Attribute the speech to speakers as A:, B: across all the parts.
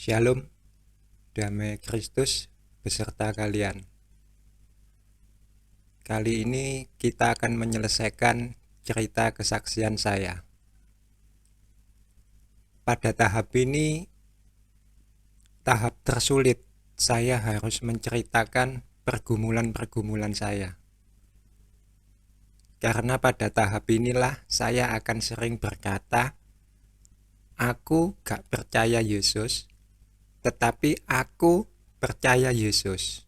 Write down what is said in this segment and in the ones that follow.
A: Shalom, damai Kristus beserta kalian. Kali ini kita akan menyelesaikan cerita kesaksian saya. Pada tahap ini, tahap tersulit, saya harus menceritakan pergumulan-pergumulan saya. Karena pada tahap inilah saya akan sering berkata, aku gak percaya Yesus, tetapi aku percaya Yesus.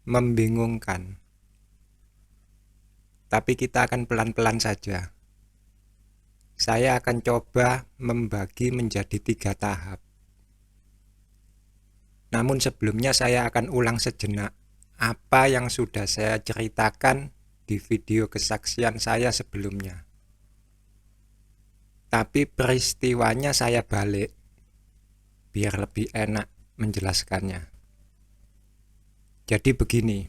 A: Membingungkan. Tapi kita akan pelan-pelan saja. Saya akan coba membagi menjadi 3 tahap. Namun sebelumnya saya akan ulang sejenak apa yang sudah saya ceritakan di video kesaksian saya sebelumnya. Tapi peristiwanya saya balik, biar lebih enak menjelaskannya. Jadi begini,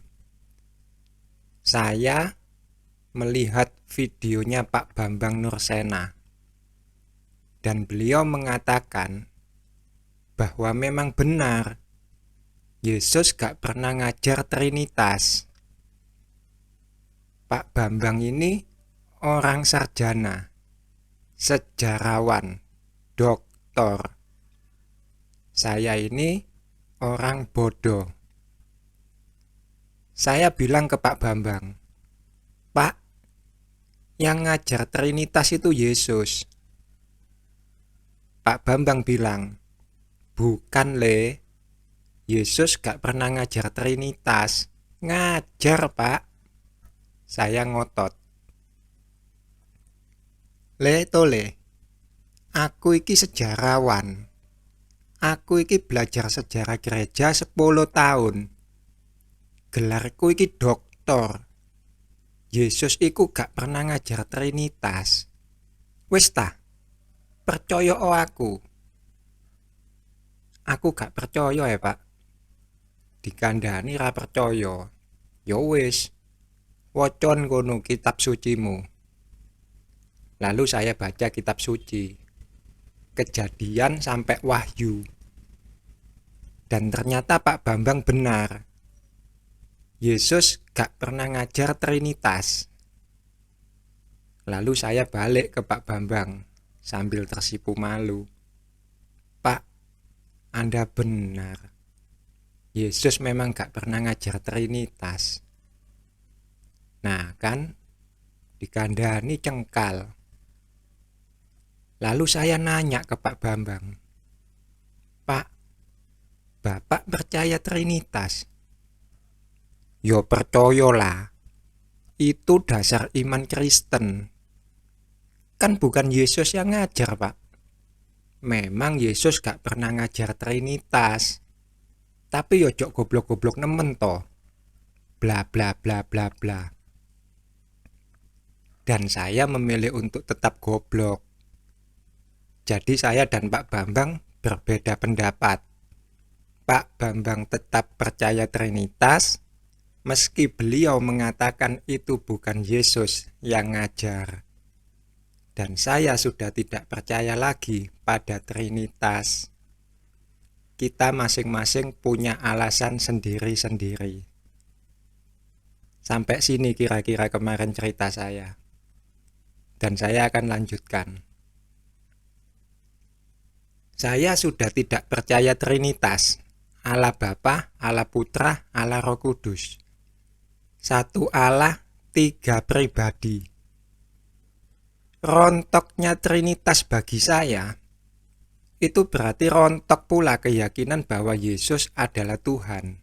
A: saya melihat videonya Pak Bambang Nursena, dan beliau mengatakan bahwa memang benar Yesus gak pernah ngajar Trinitas. Pak Bambang ini orang sarjana, sejarawan, doktor. Saya ini orang bodoh. Saya bilang ke Pak Bambang, Pak, yang ngajar Trinitas itu Yesus. Pak Bambang bilang, bukan le, Yesus gak pernah ngajar Trinitas. Ngajar, Pak. Saya ngotot. Le tole, aku iki sejarawan. Aku iki belajar sejarah gereja 10 tahun. Gelarku iki doktor. Yesus iku gak pernah ngajar Trinitas. Wis ta, percaya o aku. Aku gak percaya ya, Pak. Dikandani ra percaya. Ya wis, wocon kono kitab sucimu. Lalu saya baca kitab suci, Kejadian sampai Wahyu. Dan ternyata Pak Bambang benar. Yesus gak pernah ngajar Trinitas. Lalu saya balik ke Pak Bambang sambil tersipu malu. Pak, Anda benar. Yesus memang gak pernah ngajar Trinitas. Nah kan, dikandani cengkal. Lalu saya nanya ke Pak Bambang, Pak, Bapak percaya Trinitas? Yo percaya lah, itu dasar iman Kristen. Kan bukan Yesus yang ngajar, Pak. Memang Yesus gak pernah ngajar Trinitas. Tapi yo jok goblok-goblok nemen toh. Bla bla bla bla bla. Dan saya memilih untuk tetap goblok. Jadi saya dan Pak Bambang berbeda pendapat. Pak Bambang tetap percaya Trinitas, meski beliau mengatakan itu bukan Yesus yang ngajar. Dan saya sudah tidak percaya lagi pada Trinitas. Kita masing-masing punya alasan sendiri-sendiri. Sampai sini kira-kira kemarin cerita saya. Dan saya akan lanjutkan. Saya sudah tidak percaya Trinitas, Allah Bapa, Allah Putra, Allah Roh Kudus. Satu Allah, 3 pribadi. Rontoknya Trinitas bagi saya, itu berarti rontok pula keyakinan bahwa Yesus adalah Tuhan.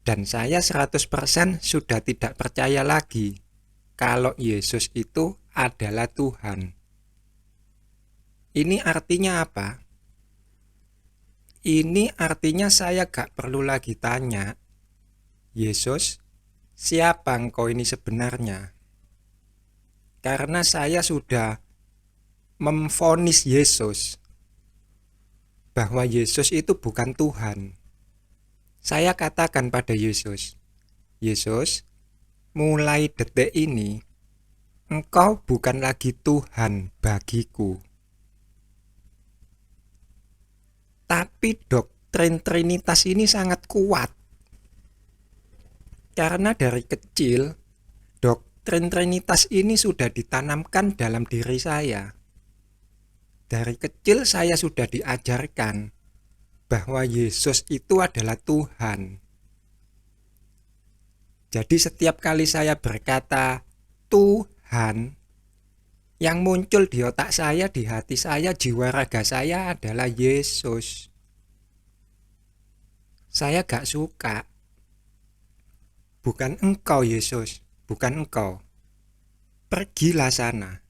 A: Dan saya 100% sudah tidak percaya lagi kalau Yesus itu adalah Tuhan. Ini artinya apa? Ini artinya saya gak perlu lagi tanya, Yesus, siapa engkau ini sebenarnya? Karena saya sudah memvonis Yesus bahwa Yesus itu bukan Tuhan. Saya katakan pada Yesus, Yesus, mulai detik ini, engkau bukan lagi Tuhan bagiku. Tapi doktrin Trinitas ini sangat kuat. Karena dari kecil, doktrin Trinitas ini sudah ditanamkan dalam diri saya. Dari kecil saya sudah diajarkan bahwa Yesus itu adalah Tuhan. Jadi setiap kali saya berkata Tuhan, yang muncul di otak saya, di hati saya, jiwa raga saya adalah Yesus. Saya gak suka. Bukan engkau Yesus, bukan engkau. Pergilah sana.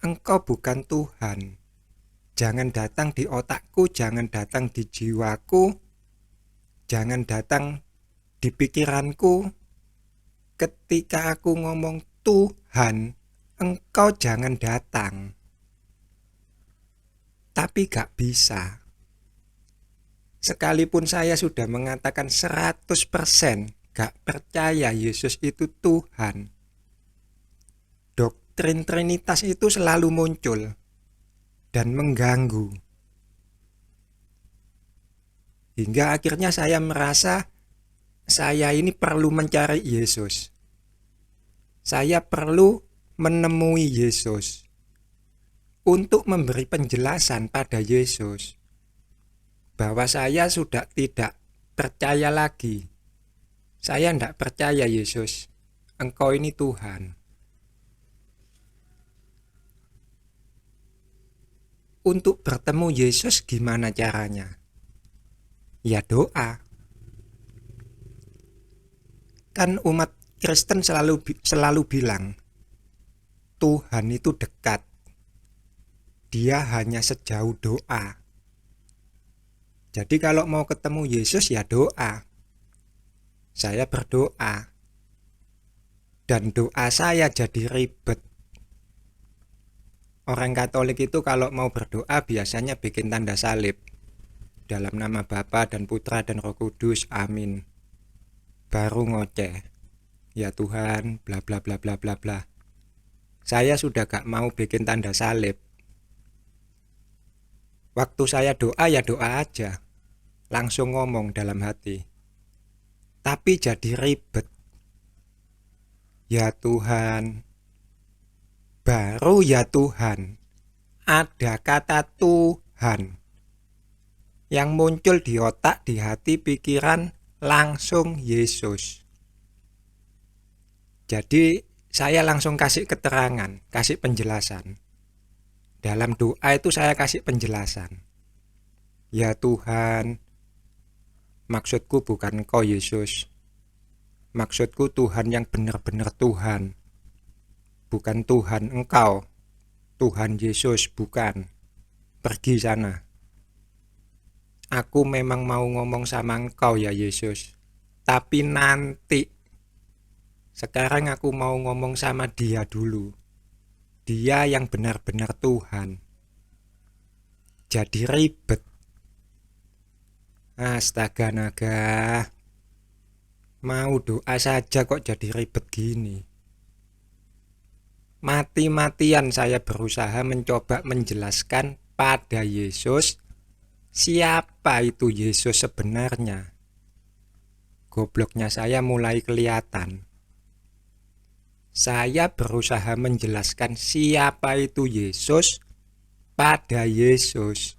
A: Engkau bukan Tuhan. Jangan datang di otakku, jangan datang di jiwaku, jangan datang di pikiranku. Ketika aku ngomong Tuhan, engkau jangan datang. Tapi gak bisa. Sekalipun saya sudah mengatakan 100% gak percaya Yesus itu Tuhan, doktrin Trinitas itu selalu muncul dan mengganggu. Hingga akhirnya saya merasa saya ini perlu mencari Yesus. Saya perlu menemui Yesus untuk memberi penjelasan pada Yesus bahwa saya sudah tidak percaya lagi. Saya tidak percaya Yesus, engkau ini Tuhan. Untuk bertemu Yesus gimana caranya? Ya doa. Kan umat Kristen selalu bilang, Tuhan itu dekat. Dia hanya sejauh doa. Jadi kalau mau ketemu Yesus ya doa. Saya berdoa. Dan doa saya jadi ribet. Orang Katolik itu kalau mau berdoa biasanya bikin tanda salib. Dalam nama Bapa dan Putra dan Roh Kudus, amin. Baru ngoceh. Ya Tuhan, bla bla bla bla bla bla. Saya sudah gak mau bikin tanda salib. Waktu saya doa ya doa aja. Langsung ngomong dalam hati. Tapi jadi ribet. Ya Tuhan. Baru ya Tuhan. Ada kata Tuhan. Yang muncul di otak, di hati, pikiran, langsung Yesus. Jadi saya langsung kasih keterangan, kasih penjelasan. Dalam doa itu saya kasih penjelasan. Ya Tuhan, maksudku bukan Engkau Yesus. Maksudku Tuhan yang benar-benar Tuhan. Bukan Tuhan Engkau. Tuhan Yesus bukan. Pergi sana. Aku memang mau ngomong sama Engkau ya Yesus. Tapi nanti. Sekarang aku mau ngomong sama Dia dulu. Dia yang benar-benar Tuhan. Jadi ribet. Astaga naga. Mau doa saja kok jadi ribet gini. Mati-matian saya berusaha mencoba menjelaskan pada Yesus siapa itu Yesus sebenarnya. Gobloknya saya mulai kelihatan. Saya berusaha menjelaskan siapa itu Yesus pada Yesus.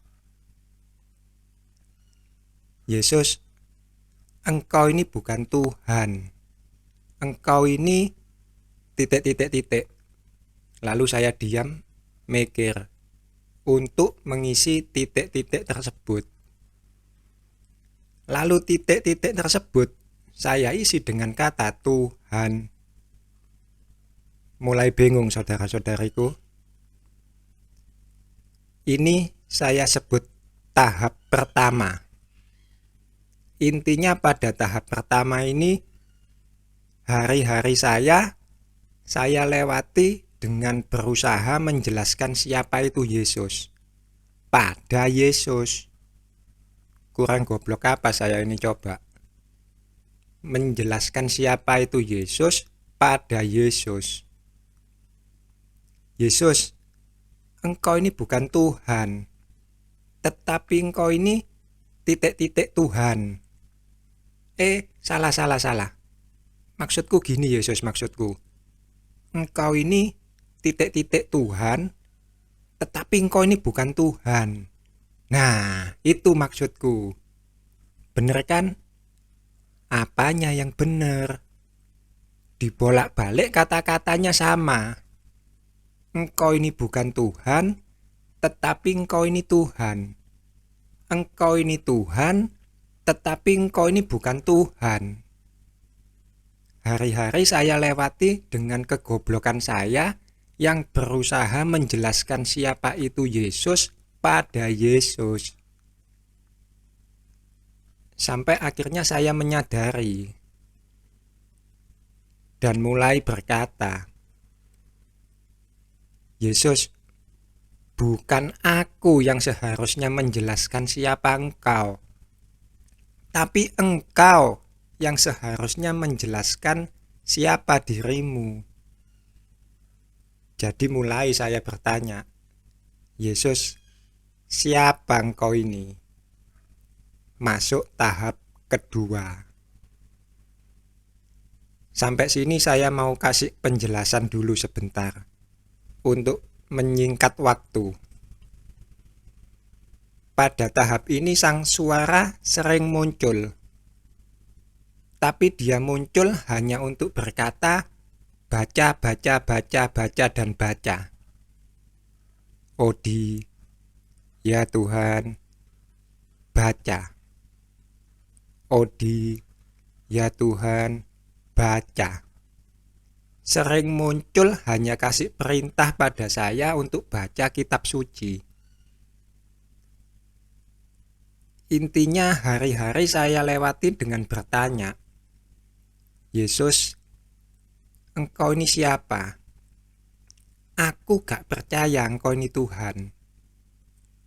A: Yesus, engkau ini bukan Tuhan. Engkau ini titik. Lalu saya diam, mikir untuk mengisi titik-titik tersebut. Lalu titik-titik tersebut saya isi dengan kata Tuhan. Mulai bingung saudara-saudariku. Ini saya sebut tahap pertama. Intinya pada tahap pertama ini hari-hari saya lewati dengan berusaha menjelaskan siapa itu Yesus pada Yesus. Kurang goblok apa saya ini coba menjelaskan siapa itu Yesus pada Yesus. Yesus, engkau ini bukan Tuhan. tetapi engkau ini titik-titik Tuhan. Salah. Maksudku gini Yesus, maksudku. Engkau ini titik-titik Tuhan, tetapi engkau ini bukan Tuhan. Nah, itu maksudku. Bener kan? Apanya yang bener? Dibolak-balik kata-katanya sama. Engkau ini bukan Tuhan, tetapi engkau ini Tuhan. Engkau ini Tuhan, tetapi engkau ini bukan Tuhan. Hari-hari saya lewati dengan kegoblokan saya yang berusaha menjelaskan siapa itu Yesus pada Yesus. Sampai akhirnya saya menyadari dan mulai berkata, Yesus, bukan aku yang seharusnya menjelaskan siapa engkau, tapi engkau yang seharusnya menjelaskan siapa dirimu. Jadi mulai saya bertanya, Yesus, siapa engkau ini? Masuk tahap kedua. Sampai sini saya mau kasih penjelasan dulu sebentar untuk menyingkat waktu. Pada tahap ini sang suara sering muncul, tapi dia muncul hanya untuk berkata, baca, dan baca. Odi, ya Tuhan, baca. Odi, ya Tuhan, baca. Sering muncul hanya kasih perintah pada saya untuk baca kitab suci. Intinya hari-hari saya lewati dengan bertanya, Yesus, engkau ini siapa? Aku gak percaya engkau ini Tuhan.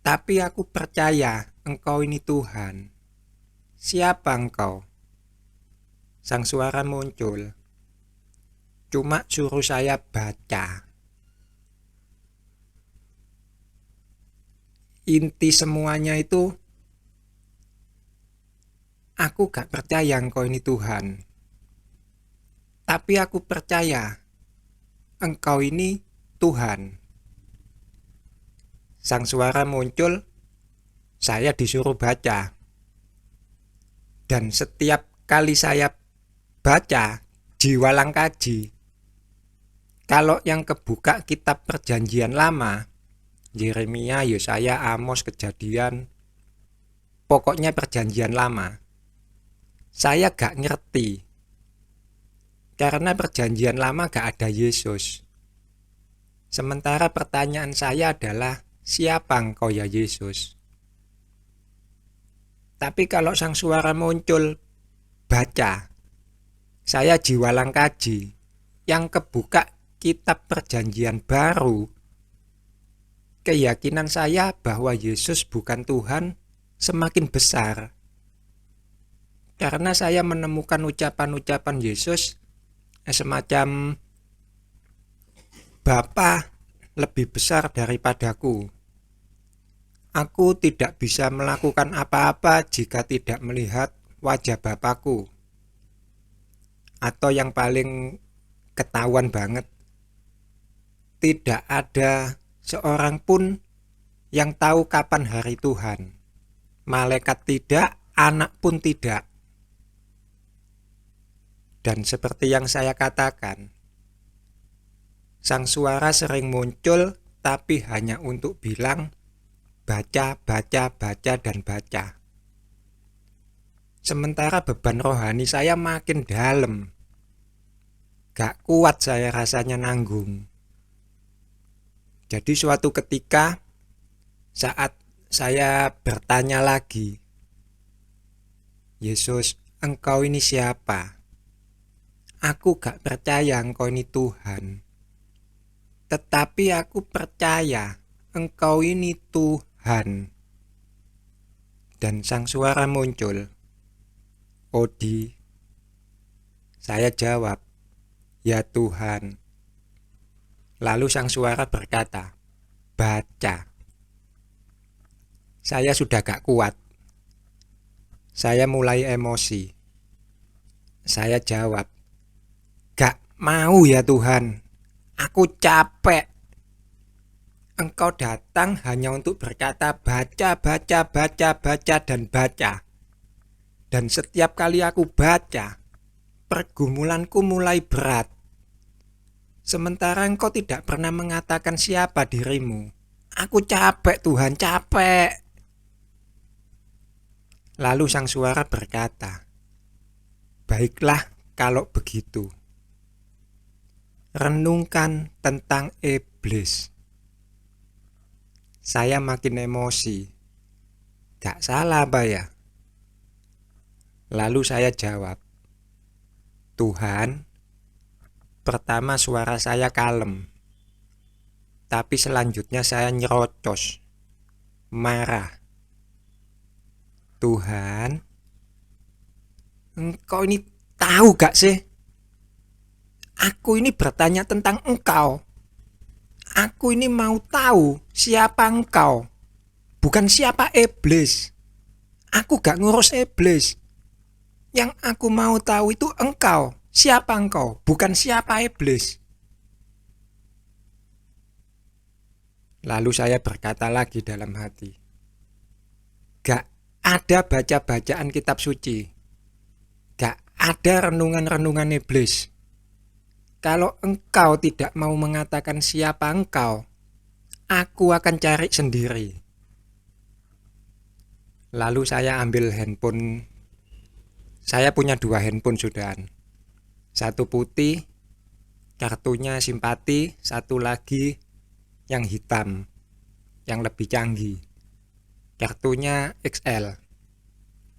A: Tapi aku percaya engkau ini Tuhan. Siapa engkau? Sang suara muncul. Cuma suruh saya baca. Inti semuanya itu, aku gak percaya engkau ini Tuhan. Tapi aku percaya engkau ini Tuhan. Sang suara muncul, saya disuruh baca. Dan setiap kali saya baca, jiwa langkaji. Kalau yang kebuka kitab perjanjian lama, Yeremia, Yesaya, Amos, Kejadian, pokoknya perjanjian lama, saya gak ngerti. Karena perjanjian lama gak ada Yesus. Sementara pertanyaan saya adalah, siapa engkau ya Yesus? Tapi kalau sang suara muncul, baca. Saya jiwa langkaji, yang kebuka kitab perjanjian baru. Keyakinan saya bahwa Yesus bukan Tuhan semakin besar. Karena saya menemukan ucapan-ucapan Yesus semacam Bapa lebih besar daripadaku. Aku tidak bisa melakukan apa-apa jika tidak melihat wajah Bapakku. Atau yang paling ketahuan banget, tidak ada seorang pun yang tahu kapan hari Tuhan. Malaikat tidak, anak pun tidak. Dan seperti yang saya katakan, sang suara sering muncul tapi hanya untuk bilang baca, dan baca. Sementara beban rohani saya makin dalam. Gak kuat saya rasanya nanggung. Jadi suatu ketika saat saya bertanya lagi, Yesus, engkau ini siapa? Aku gak percaya engkau ini Tuhan. Tetapi aku percaya engkau ini Tuhan. Dan sang suara muncul. Odi. Saya jawab, ya Tuhan. Lalu sang suara berkata, baca. Saya sudah gak kuat. Saya mulai emosi. Saya jawab, "Gak mau ya Tuhan, aku capek. Engkau datang hanya untuk berkata baca, baca, baca, baca, dan baca. Dan setiap kali aku baca, pergumulanku mulai berat. Sementara engkau tidak pernah mengatakan siapa dirimu. Aku capek Tuhan, capek." Lalu sang suara berkata, "Baiklah kalau begitu. Renungkan tentang iblis." Saya makin emosi. Gak salah apa ya? Lalu saya jawab, "Tuhan, pertama suara saya kalem. Tapi selanjutnya saya nyerocos, marah. Tuhan, engkau ini tahu gak sih? Aku ini bertanya tentang engkau. Aku ini mau tahu siapa engkau, bukan siapa iblis. Aku gak ngurus iblis. Yang aku mau tahu itu engkau. Siapa engkau, bukan siapa iblis." Lalu saya berkata lagi dalam hati, "Gak ada baca-bacaan kitab suci. Gak ada renungan-renungan iblis. Kalau engkau tidak mau mengatakan siapa engkau, aku akan cari sendiri." Lalu saya ambil handphone. Saya punya 2 handphone sudahan. Satu putih, kartunya simpati, satu lagi yang hitam, yang lebih canggih. Kartunya XL.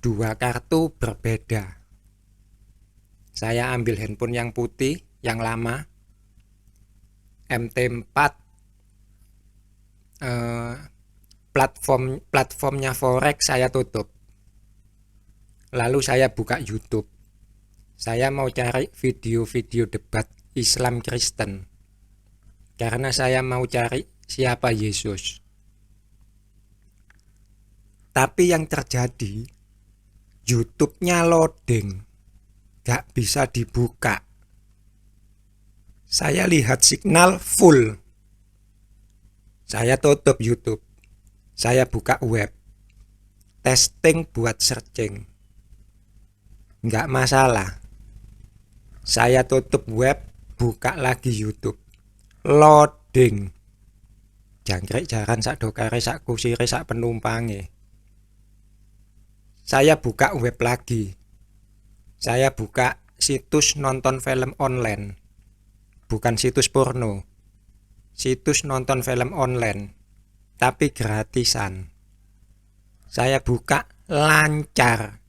A: 2 kartu berbeda. Saya ambil handphone yang putih, yang lama, MT4, platformnya Forex saya tutup. Lalu saya buka YouTube. Saya mau cari video-video debat Islam Kristen, karena saya mau cari siapa Yesus. Tapi yang terjadi, YouTube-nya loading, gak bisa dibuka. Saya lihat signal full. Saya tutup YouTube. Saya buka web. Testing buat searching. Nggak masalah. Saya tutup web, buka lagi YouTube. Loading. Jangkrik jaran sak dokare sak kusire sak penumpange. Saya buka web lagi. Saya buka situs nonton film online. Bukan situs porno. Situs nonton film online, tapi gratisan. Saya buka lancar.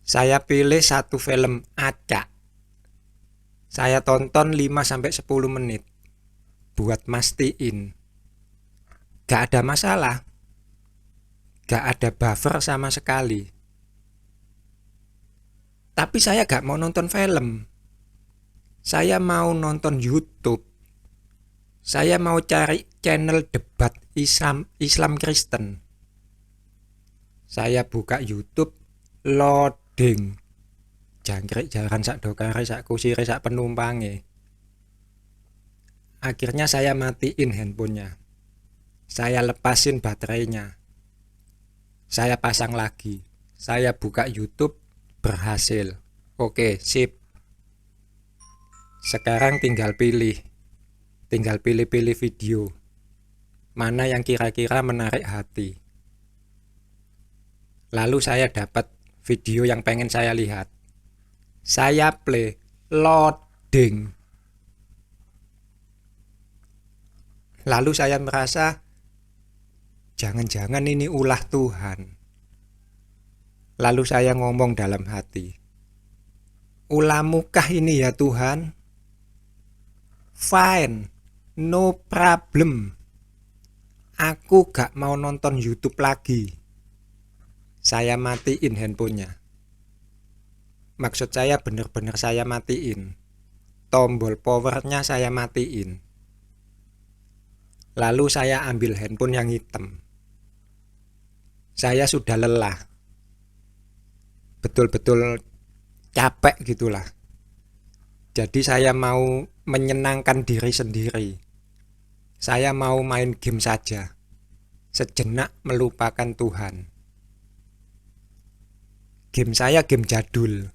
A: Saya pilih satu film acak. Saya tonton 5-10 menit. Buat mastiin. Gak ada masalah. Gak ada buffer sama sekali. Tapi saya gak mau nonton film. Saya mau nonton YouTube. Saya mau cari channel debat Islam Kristen. Saya buka YouTube, loading. Jangkrik jaran sak dokare sak kusire sak penumpange. Akhirnya saya matiin handphonenya. Saya lepasin baterainya. Saya pasang lagi. Saya buka YouTube, berhasil. Oke, sip. Sekarang tinggal pilih-pilih video. Mana yang kira-kira menarik hati. Lalu saya dapat video yang pengen saya lihat. Saya play, loading. Lalu saya merasa, jangan-jangan ini ulah Tuhan. Lalu saya ngomong dalam hati, "Ulamukah ini ya Tuhan? Fine, no problem. Aku gak mau nonton YouTube lagi." Saya matiin handphonenya. Maksud saya bener-bener saya matiin. Tombol powernya saya matiin. Lalu saya ambil handphone yang hitam. Saya sudah lelah, betul-betul capek gitulah. Jadi saya mau menyenangkan diri sendiri. Saya mau main game saja, sejenak melupakan Tuhan. Game saya game jadul.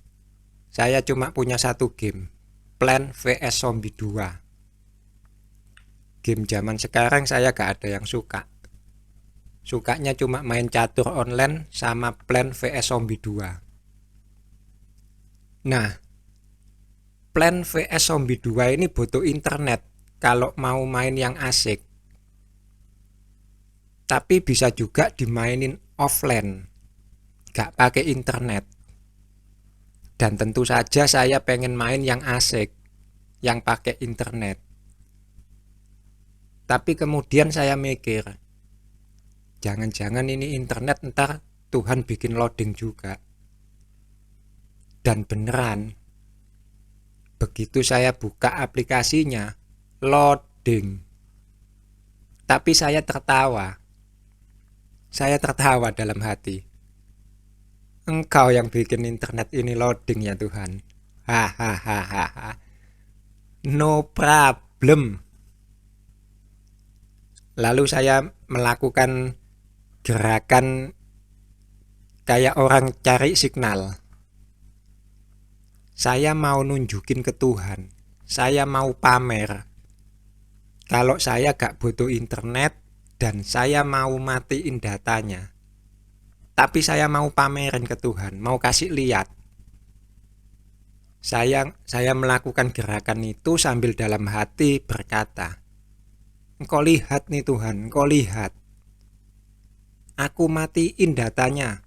A: Saya cuma punya satu game, Plant vs Zombie 2. Game zaman sekarang saya gak ada yang suka. Sukanya cuma main catur online sama Plant vs Zombie 2. Nah, Plant vs Zombie 2 ini butuh internet kalau mau main yang asik. Tapi bisa juga dimainin offline, gak pakai internet. Dan tentu saja saya pengen main yang asik, yang pakai internet. Tapi kemudian saya mikir, jangan-jangan ini internet ntar Tuhan bikin loading juga. Dan beneran, begitu saya buka aplikasinya, loading. Tapi saya tertawa. Saya tertawa dalam hati. Engkau yang bikin internet ini loading ya Tuhan. Hahaha. No problem. Lalu saya melakukan gerakan kayak orang cari signal. Saya mau nunjukin ke Tuhan. Saya mau pamer. Kalau saya gak butuh internet dan saya mau matiin datanya. Tapi saya mau pamerin ke Tuhan, mau kasih lihat. Saya melakukan gerakan itu sambil dalam hati berkata, Engkau lihat nih Tuhan, engkau lihat. Aku matiin datanya.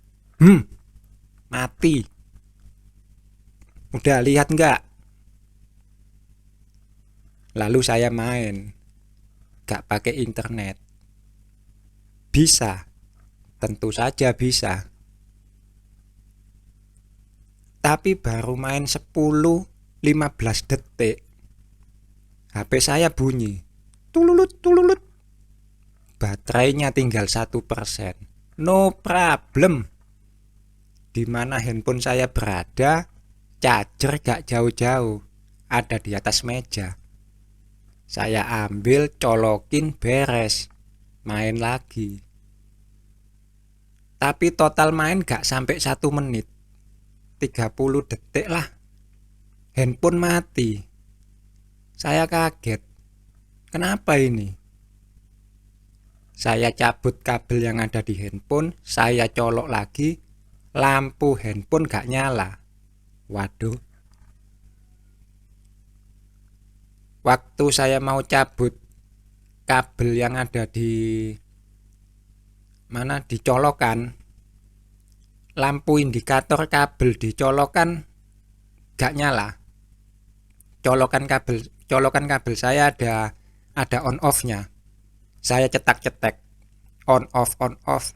A: Mati. Udah lihat enggak? Lalu saya main. Gak pakai internet. Bisa. Tentu saja bisa. Tapi baru main 10-15 detik. HP saya bunyi. Tululut. Baterainya tinggal 1%. No problem. Dimana handphone saya berada, charger gak jauh-jauh. Ada di atas meja. Saya ambil, colokin, beres. Main lagi. Tapi total main gak sampai 1 menit. 30 detik lah. Handphone mati. Saya kaget. Kenapa ini? Saya cabut kabel yang ada di handphone, saya colok lagi, lampu handphone gak nyala. Waduh. Waktu saya mau cabut kabel yang ada di mana dicolokan, lampu indikator kabel dicolokan gak nyala. Colokan kabel saya ada on off-nya. Saya cetak-cetek on off,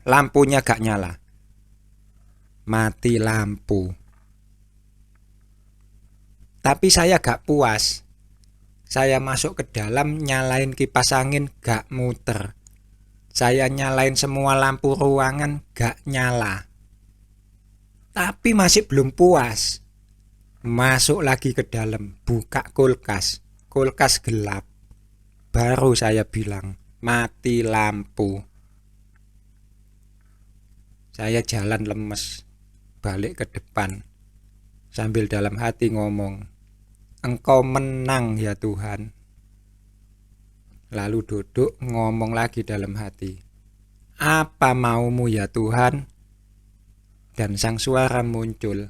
A: lampunya gak nyala. Mati lampu. Tapi saya gak puas. Saya masuk ke dalam, nyalain kipas angin, gak muter. Saya nyalain semua lampu ruangan, gak nyala. Tapi masih belum puas. Masuk lagi ke dalam, buka kulkas. Kulkas gelap. Baru saya bilang, mati lampu. Saya jalan lemes, balik ke depan. Sambil dalam hati ngomong, Engkau menang ya Tuhan. Lalu duduk ngomong lagi dalam hati, apa maumu ya Tuhan? Dan sang suara muncul,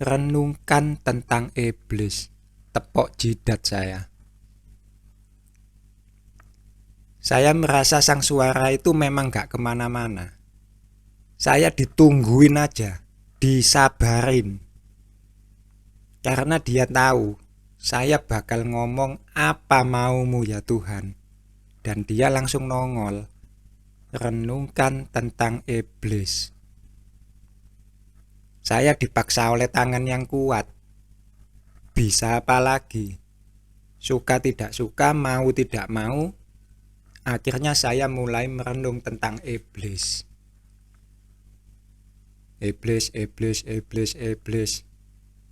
A: renungkan tentang iblis. Tepok jidat saya. Saya merasa sang suara itu memang gak kemana-mana. Saya ditungguin aja, disabarin. Karena dia tahu saya bakal ngomong apa maumu ya Tuhan. Dan dia langsung nongol. Renungkan tentang iblis. Saya dipaksa oleh tangan yang kuat. Bisa apa lagi? Suka tidak suka, mau tidak mau. Akhirnya saya mulai merenung tentang iblis. Iblis, iblis, iblis, iblis.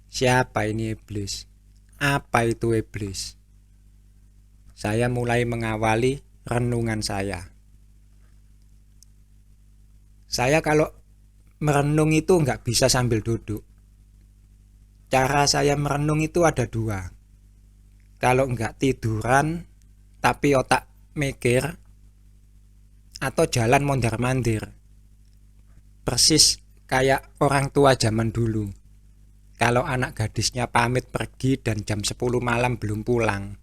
A: Siapa ini iblis? Apa itu iblis? Saya mulai mengawali renungan saya. Saya kalau merenung itu nggak bisa sambil duduk. Cara saya merenung itu ada dua. Kalau nggak tiduran, tapi otak mikir, atau jalan mondar-mandir. Persis kayak orang tua zaman dulu. Kalau anak gadisnya pamit pergi dan jam 10 malam belum pulang,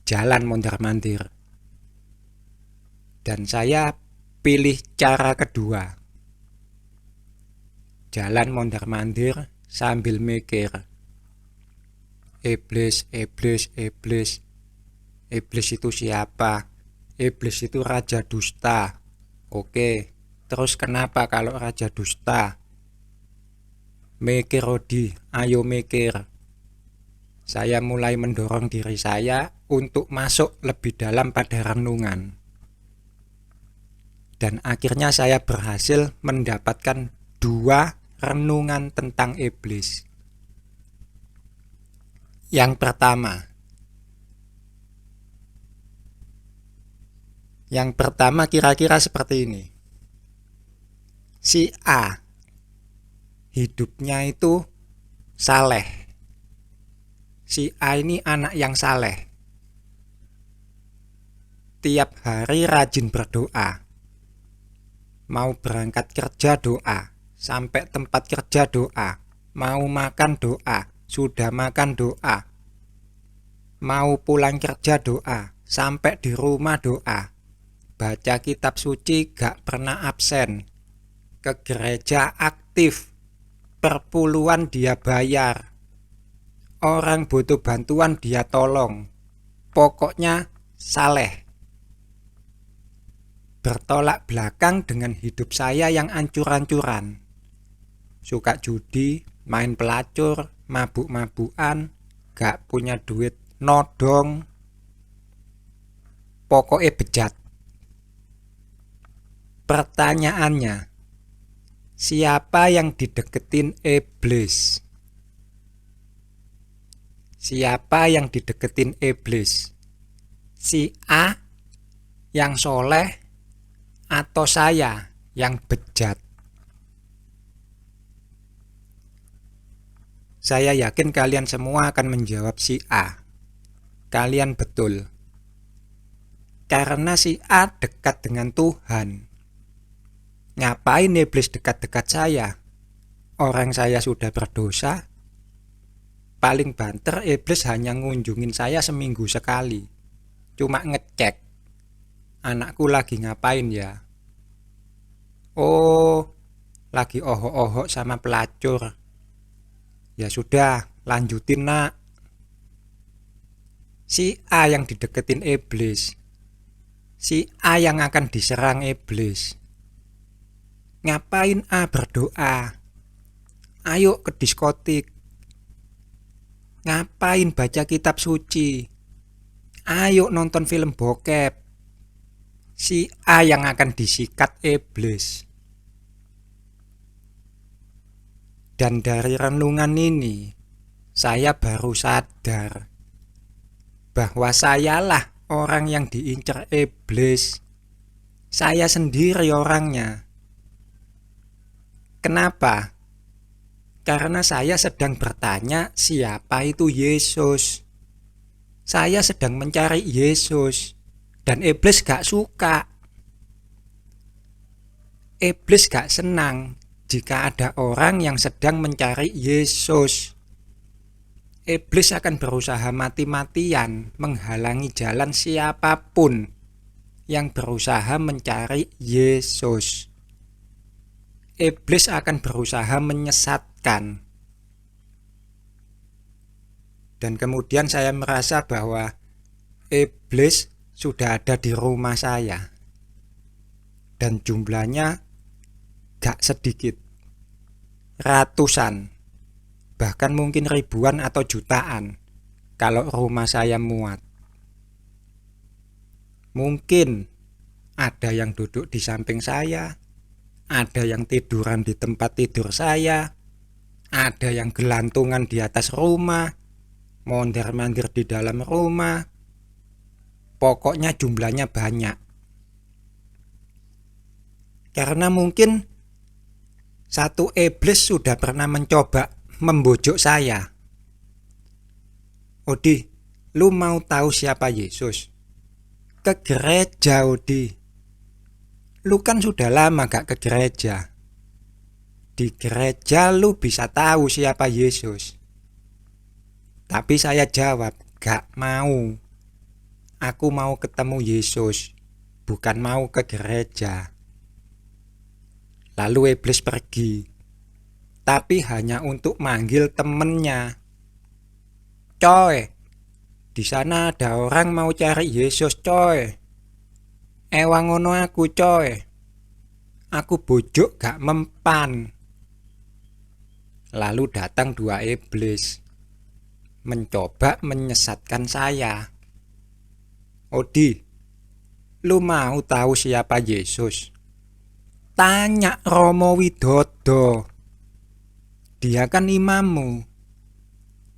A: jalan mondar-mandir. Dan saya pilih cara kedua. Jalan mondar-mandir sambil mikir. Iblis, iblis, iblis. Iblis itu siapa? Iblis itu raja dusta. Oke, terus kenapa kalau raja dusta? Mikir Rodi, ayo mikir. Saya mulai mendorong diri saya untuk masuk lebih dalam pada renungan. Dan akhirnya saya berhasil mendapatkan 2 renungan tentang iblis. Yang pertama kira-kira seperti ini. Si A hidupnya itu saleh. Si A ini anak yang saleh. Tiap hari rajin berdoa. Mau berangkat kerja doa, sampai tempat kerja doa, mau makan doa, sudah makan doa, mau pulang kerja doa, sampai di rumah doa, baca kitab suci gak pernah absen, ke gereja aktif, perpuluhan dia bayar, orang butuh bantuan dia tolong, pokoknya saleh. Bertolak belakang dengan hidup saya yang ancur-ancuran. Suka judi, main pelacur, mabuk-mabukan, gak punya duit, nodong. Pokoknya bejat. Pertanyaannya, siapa yang dideketin iblis? Siapa yang dideketin iblis? Si A yang soleh atau saya yang bejat? Saya yakin kalian semua akan menjawab si A. Kalian betul. Karena si A dekat dengan Tuhan. Ngapain iblis dekat-dekat saya? Orang saya sudah berdosa. Paling banter iblis hanya ngunjungin saya seminggu sekali. Cuma ngecek. Anakku lagi ngapain ya? Oh, lagi ohok-ohok sama pelacur. Ya sudah, lanjutin nak. Si A yang dideketin iblis. Si A yang akan diserang iblis. Ngapain A berdoa? Ayo ke diskotik. Ngapain baca kitab suci? Ayo nonton film bokep. Si A yang akan disikat iblis. Dan dari renungan ini, saya baru sadar bahwa sayalah orang yang diincar iblis. Saya sendiri orangnya. Kenapa? Karena saya sedang bertanya siapa itu Yesus. Saya sedang mencari Yesus. Dan iblis gak suka. Iblis gak senang jika ada orang yang sedang mencari Yesus. Iblis akan berusaha mati-matian menghalangi jalan siapapun yang berusaha mencari Yesus. Iblis akan berusaha menyesatkan. Dan kemudian saya merasa bahwa iblis sudah ada di rumah saya. Dan jumlahnya gak sedikit. Ratusan. Bahkan mungkin ribuan atau jutaan. Kalau rumah saya muat. Mungkin ada yang duduk di samping saya. ada yang tiduran di tempat tidur saya, ada yang gelantungan di atas rumah, mondar-mandir di dalam rumah. Pokoknya jumlahnya banyak. Karena mungkin satu iblis sudah pernah mencoba membujuk saya. Odi, lu mau tahu siapa Yesus? Ke gereja, Odi. Lu kan sudah lama gak ke gereja. Di gereja lu bisa tahu siapa Yesus. Tapi saya jawab, gak mau. Aku mau ketemu Yesus, bukan mau ke gereja. Lalu iblis pergi, tapi hanya untuk manggil temennya. Coy, di sana ada orang mau cari Yesus, coy. Ewang ngono aku, coy. Aku bujuk gak mempan. Lalu datang dua iblis, mencoba menyesatkan saya. Odi, lu mau tahu siapa Yesus? Tanya Romo Widodo. Dia kan imammu.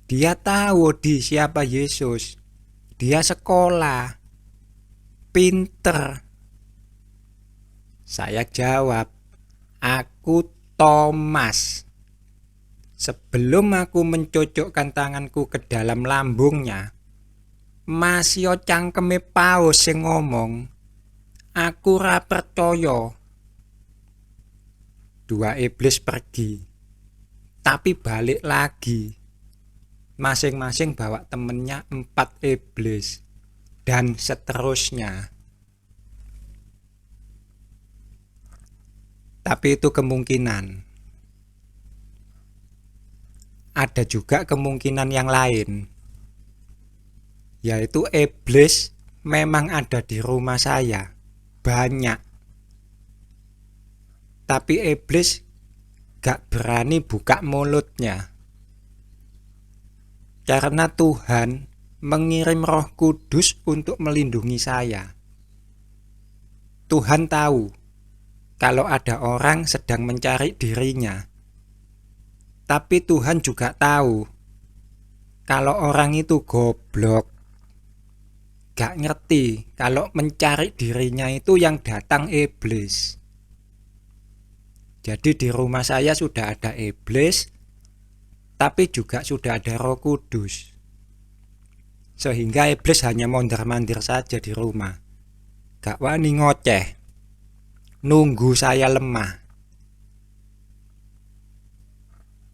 A: Dia tahu Odi siapa Yesus. Dia sekolah, pinter. Saya jawab, aku Thomas. Sebelum aku mencocokkan tanganku ke dalam lambungnya, masih cangkeme paus sing ngomong, aku ra percaya. Dua iblis pergi, tapi balik lagi. Masing-masing bawa temennya 4 iblis, dan seterusnya. Tapi itu kemungkinan. Ada juga kemungkinan yang lain, yaitu iblis memang ada di rumah saya, banyak. Tapi iblis gak berani buka mulutnya. Karena Tuhan mengirim Roh Kudus untuk melindungi saya. Tuhan tahu kalau ada orang sedang mencari dirinya. Tapi Tuhan juga tahu kalau orang itu goblok. Gak ngerti kalau mencari dirinya itu yang datang iblis. Jadi di rumah saya sudah ada iblis, tapi juga sudah ada Roh Kudus. Sehingga iblis hanya mondar-mandir saja di rumah. Gak wani ngoceh, nunggu saya lemah.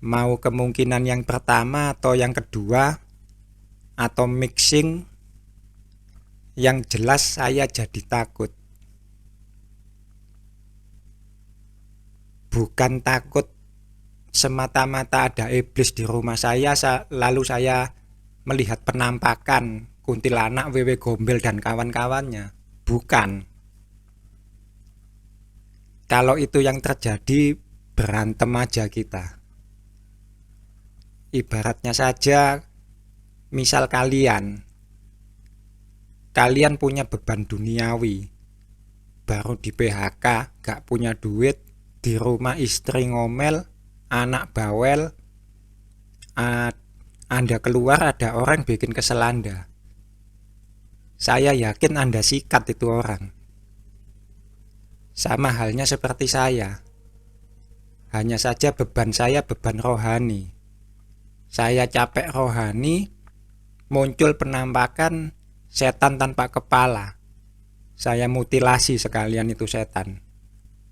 A: Mau kemungkinan yang pertama atau yang kedua, atau mixing, yang jelas saya jadi takut. Bukan takut semata-mata ada iblis di rumah saya, lalu saya melihat penampakan kuntilanak, wewe gombel, dan kawan-kawannya. Bukan. Kalau itu yang terjadi, berantem aja kita. Ibaratnya saja, misal kalian punya beban duniawi, baru di PHK, gak punya duit, di rumah istri ngomel, anak bawel, Anda keluar ada orang bikin kesel Anda. Saya yakin Anda sikat itu orang. Sama halnya seperti saya. Hanya saja beban saya beban rohani. Saya capek rohani, muncul penampakan setan tanpa kepala. Saya mutilasi sekalian itu setan.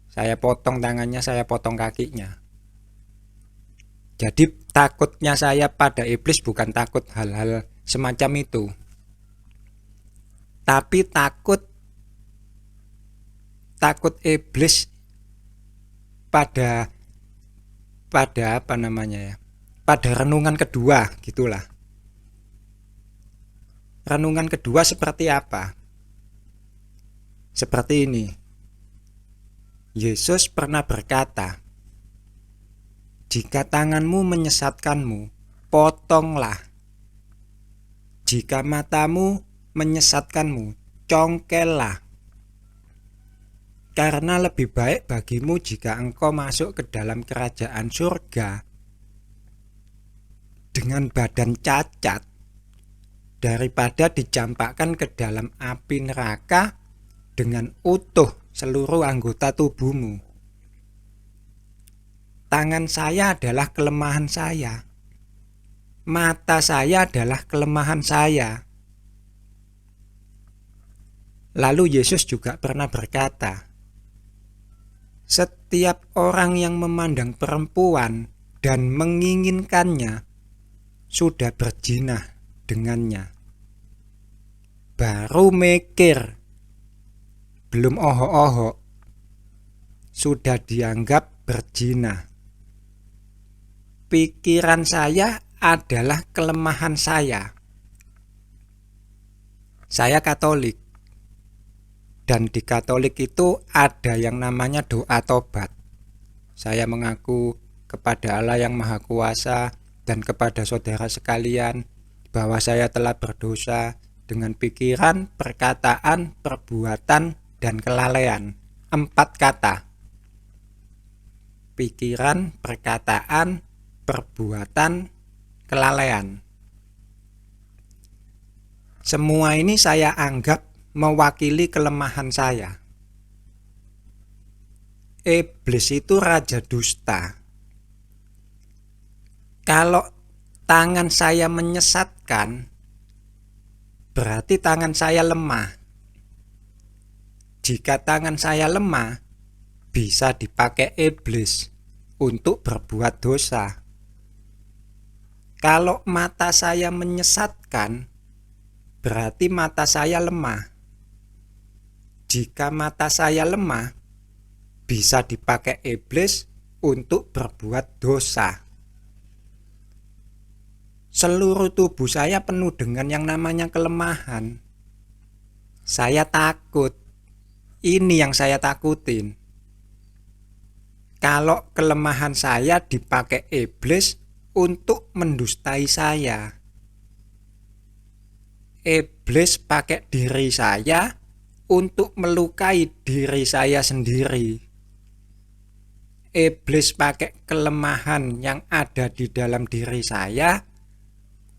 A: Saya potong tangannya, saya potong kakinya. Jadi takutnya saya pada iblis bukan takut hal-hal semacam itu. Tapi takut iblis pada apa namanya ya? Pada renungan kedua, gitulah. Renungan kedua seperti apa? Seperti ini. Yesus pernah berkata, jika tanganmu menyesatkanmu, potonglah. Jika matamu menyesatkanmu, congkellah. Karena lebih baik bagimu jika engkau masuk ke dalam kerajaan surga dengan badan cacat daripada dicampakkan ke dalam api neraka dengan utuh seluruh anggota tubuhmu. Tangan saya adalah kelemahan saya. Mata saya adalah kelemahan saya. Lalu Yesus juga pernah berkata, setiap orang yang memandang perempuan dan menginginkannya sudah berzina dengannya. Baru mikir, belum ohok-ohok, sudah dianggap berzina. Pikiran saya adalah kelemahan saya. Saya Katolik, dan di Katolik itu ada yang namanya doa tobat. Saya mengaku kepada Allah yang Maha Kuasa dan kepada saudara sekalian bahwa saya telah berdosa dengan pikiran, perkataan, perbuatan, dan kelalaian. 4 kata. Pikiran, perkataan, perbuatan, kelalaian. Semua ini saya anggap mewakili kelemahan saya. Iblis itu raja dusta. Kalau tangan saya menyesatkan, berarti tangan saya lemah. Jika tangan saya lemah, bisa dipakai iblis untuk berbuat dosa. Kalau mata saya menyesatkan, berarti mata saya lemah. Jika mata saya lemah, bisa dipakai iblis untuk berbuat dosa. Seluruh tubuh saya penuh dengan yang namanya kelemahan. Saya takut. Ini yang saya takutin. Kalau kelemahan saya dipakai iblis untuk mendustai saya. Iblis pakai diri saya untuk melukai diri saya sendiri. Iblis pakai kelemahan yang ada di dalam diri saya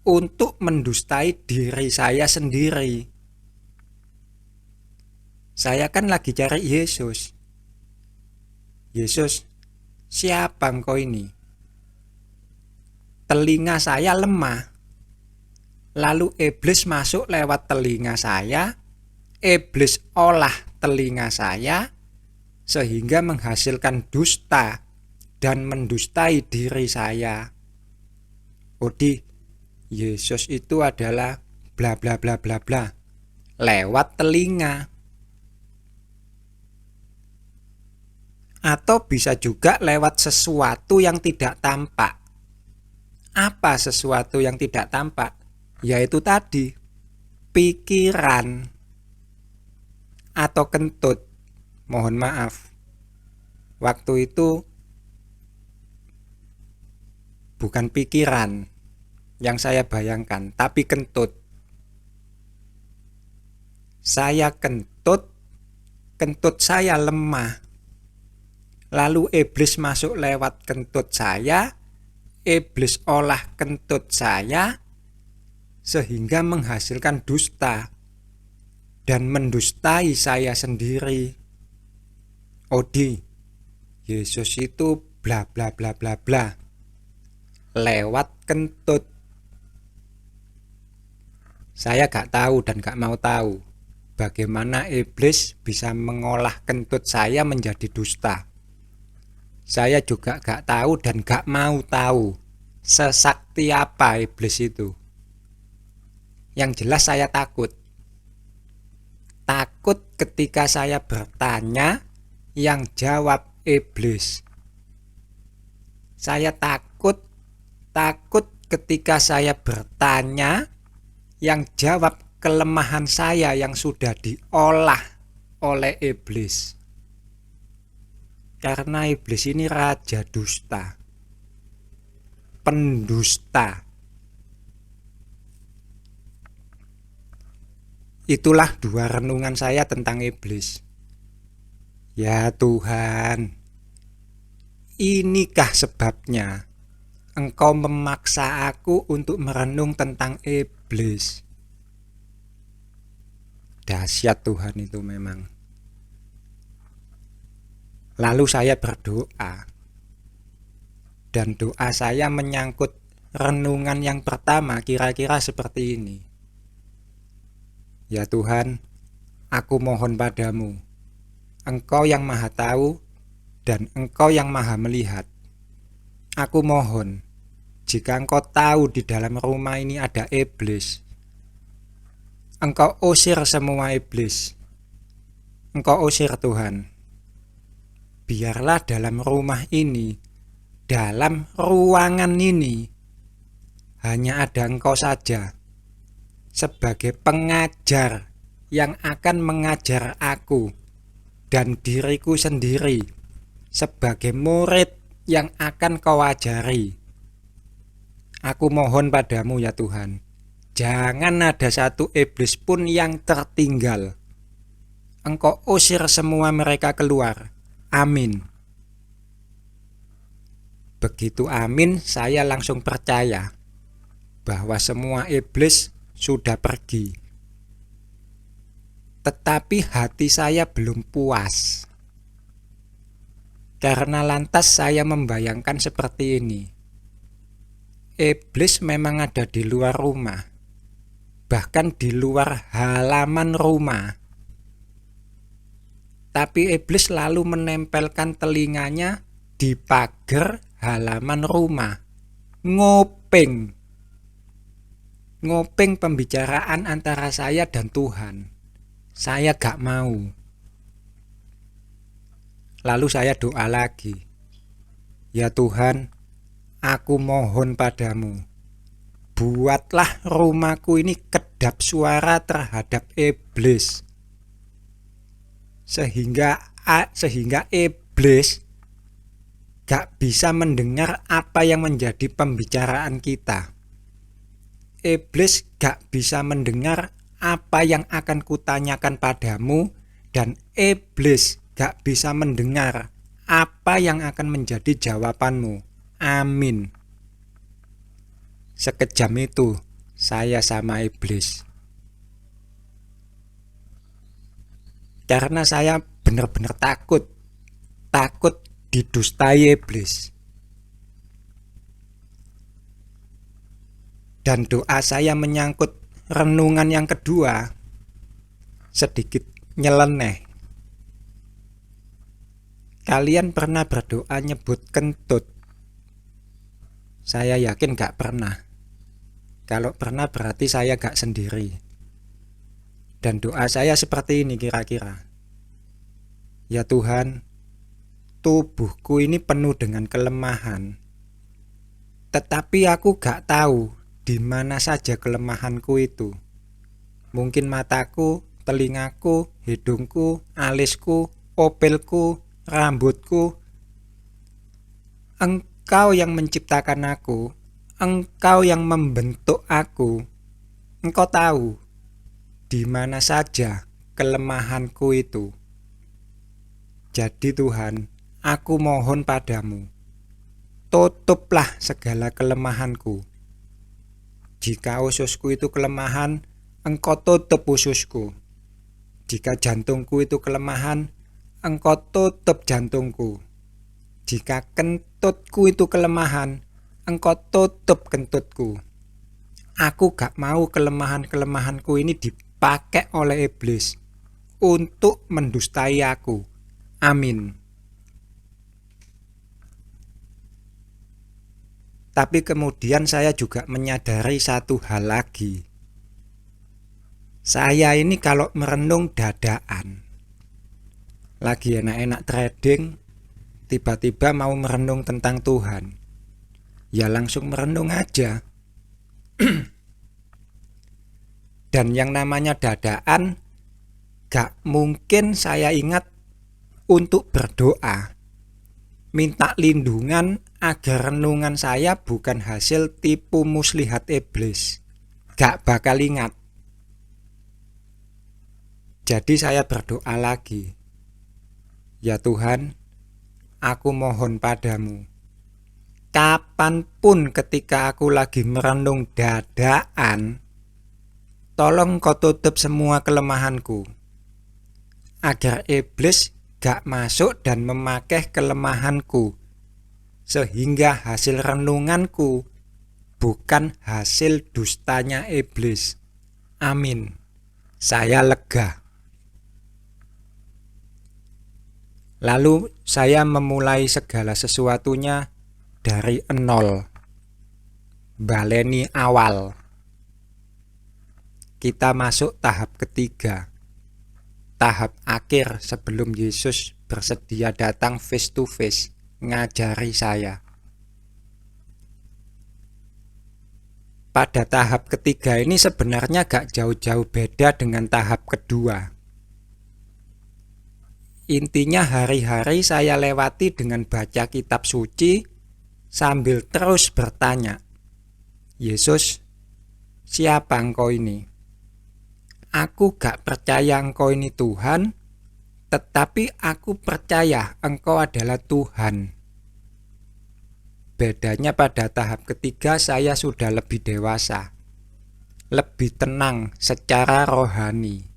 A: untuk mendustai diri saya sendiri. Saya kan lagi cari Yesus. Yesus, siapa engkau ini? Telinga saya lemah. Lalu iblis masuk lewat telinga saya. Iblis olah telinga saya sehingga menghasilkan dusta dan mendustai diri saya. Odi, Yesus itu adalah bla bla bla bla bla lewat telinga. Atau bisa juga lewat sesuatu yang tidak tampak. Apa sesuatu yang tidak tampak? Yaitu tadi, pikiran atau kentut. Mohon maaf, waktu itu bukan pikiran yang saya bayangkan, tapi kentut. Saya kentut saya lemah. Lalu iblis masuk lewat kentut saya, iblis olah kentut saya, sehingga menghasilkan dusta dan mendustai saya sendiri. Odi, Yesus itu bla bla bla bla bla lewat kentut. Saya gak tahu dan gak mau tahu bagaimana iblis bisa mengolah kentut saya menjadi dusta. Saya juga gak tahu dan gak mau tahu sesakti apa iblis itu. Yang jelas saya takut. Takut ketika saya bertanya, yang jawab iblis. Saya takut ketika saya bertanya, yang jawab kelemahan saya yang sudah diolah oleh iblis. Karena iblis ini raja dusta, pendusta. Itulah 2 renungan saya tentang iblis. Ya Tuhan, inikah sebabnya Engkau memaksa aku untuk merenung tentang iblis? Dahsyat Tuhan itu memang. Lalu saya berdoa, dan doa saya menyangkut renungan yang pertama kira-kira seperti ini. Ya Tuhan, aku mohon padamu, Engkau yang maha tahu dan Engkau yang maha melihat. Aku mohon, jika Engkau tahu di dalam rumah ini ada iblis, Engkau usir semua iblis. Engkau usir Tuhan. Biarlah dalam rumah ini, dalam ruangan ini, hanya ada Engkau saja sebagai pengajar yang akan mengajar aku dan diriku sendiri sebagai murid yang akan Kau ajari. Aku mohon padamu ya Tuhan, jangan ada satu iblis pun yang tertinggal. Engkau usir semua mereka keluar. Amin. Begitu amin, saya langsung percaya bahwa semua iblis sudah pergi. Tetapi hati saya belum puas. Karena lantas saya membayangkan seperti ini. Iblis memang ada di luar rumah, bahkan di luar halaman rumah. Tapi iblis lalu menempelkan telinganya di pagar halaman rumah. Ngopeng pembicaraan antara saya dan Tuhan. Saya gak mau. Lalu saya doa lagi. Ya Tuhan, aku mohon padamu, buatlah rumahku ini kedap suara terhadap iblis. Sehingga iblis gak bisa mendengar apa yang menjadi pembicaraan kita. Iblis gak bisa mendengar apa yang akan kutanyakan padamu, dan iblis gak bisa mendengar apa yang akan menjadi jawabanmu. Amin. Sekejam itu saya sama iblis. Karena saya benar-benar takut didustai iblis. Dan doa saya menyangkut renungan yang kedua sedikit nyeleneh. Kalian pernah berdoa nyebut kentut? Saya yakin gak pernah. Kalau pernah berarti saya gak sendiri. Dan doa saya seperti ini kira-kira. Ya Tuhan, tubuhku ini penuh dengan kelemahan. Tetapi aku gak tahu di mana saja kelemahanku itu. Mungkin mataku, telingaku, hidungku, alisku, opelku, rambutku. Engkau yang menciptakan aku, Engkau yang membentuk aku. Engkau tahu di mana saja kelemahanku itu. Jadi Tuhan, aku mohon padamu, tutuplah segala kelemahanku. Jika ususku itu kelemahan, Engkau tutup ususku. Jika jantungku itu kelemahan, Engkau tutup jantungku. Jika kentutku itu kelemahan, Engkau tutup kentutku. Aku gak mau kelemahan-kelemahanku ini dipakai oleh iblis untuk mendustai aku. Amin. Tapi kemudian saya juga menyadari satu hal lagi. Saya ini kalau merenung dadaan, lagi enak-enak trading, tiba-tiba mau merenung tentang Tuhan, ya langsung merenung aja. Dan yang namanya dadaan, gak mungkin saya ingat untuk berdoa, minta lindungan agar renungan saya bukan hasil tipu muslihat iblis. Gak bakal ingat. Jadi saya berdoa lagi. Ya Tuhan, aku mohon padamu, kapanpun ketika aku lagi merenung dadaan, tolong kau tutup semua kelemahanku, agar iblis gak masuk dan memakai kelemahanku, sehingga hasil renunganku bukan hasil dustanya iblis. Amin. Saya lega. Lalu saya memulai segala sesuatunya dari nol. Baleni awal. Kita masuk tahap ketiga. Tahap akhir sebelum Yesus bersedia datang face to face ngajari saya. Pada tahap ketiga ini sebenarnya gak jauh-jauh beda dengan tahap kedua. Intinya hari-hari saya lewati dengan baca kitab suci sambil terus bertanya, Yesus, siapa engkau ini? Aku gak percaya engkau ini Tuhan, tetapi aku percaya engkau adalah Tuhan. Bedanya pada tahap ketiga saya sudah lebih dewasa, lebih tenang secara rohani,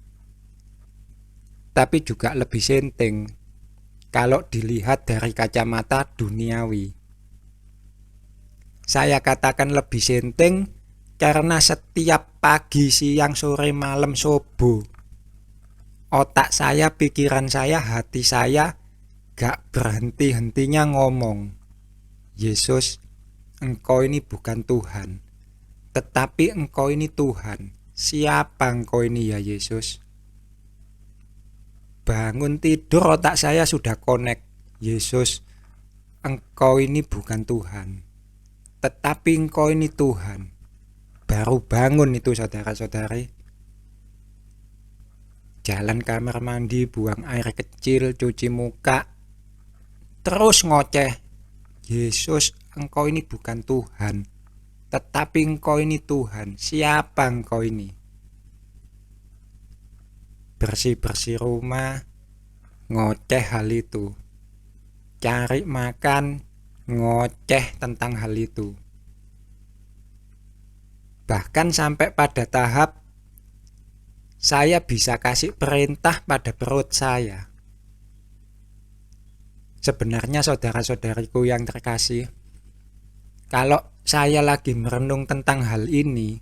A: tapi juga lebih senting kalau dilihat dari kacamata duniawi. Saya katakan lebih senting karena setiap pagi, siang, sore, malam, subuh, otak saya, pikiran saya, hati saya gak berhenti-hentinya ngomong, Yesus, engkau ini bukan Tuhan, tetapi engkau ini Tuhan. Siapa engkau ini ya Yesus? Bangun tidur otak saya sudah connect, Yesus, engkau ini bukan Tuhan, tetapi engkau ini Tuhan. Baru bangun itu saudara-saudari. Jalan kamar mandi, buang air kecil, cuci muka, terus ngoceh, Yesus, engkau ini bukan Tuhan, tetapi engkau ini Tuhan. Siapa engkau ini? Bersih-bersih rumah, ngoceh hal itu. Cari makan, ngoceh tentang hal itu. Bahkan sampai pada tahap saya bisa kasih perintah pada perut saya. Sebenarnya saudara-saudariku yang terkasih, kalau saya lagi merenung tentang hal ini,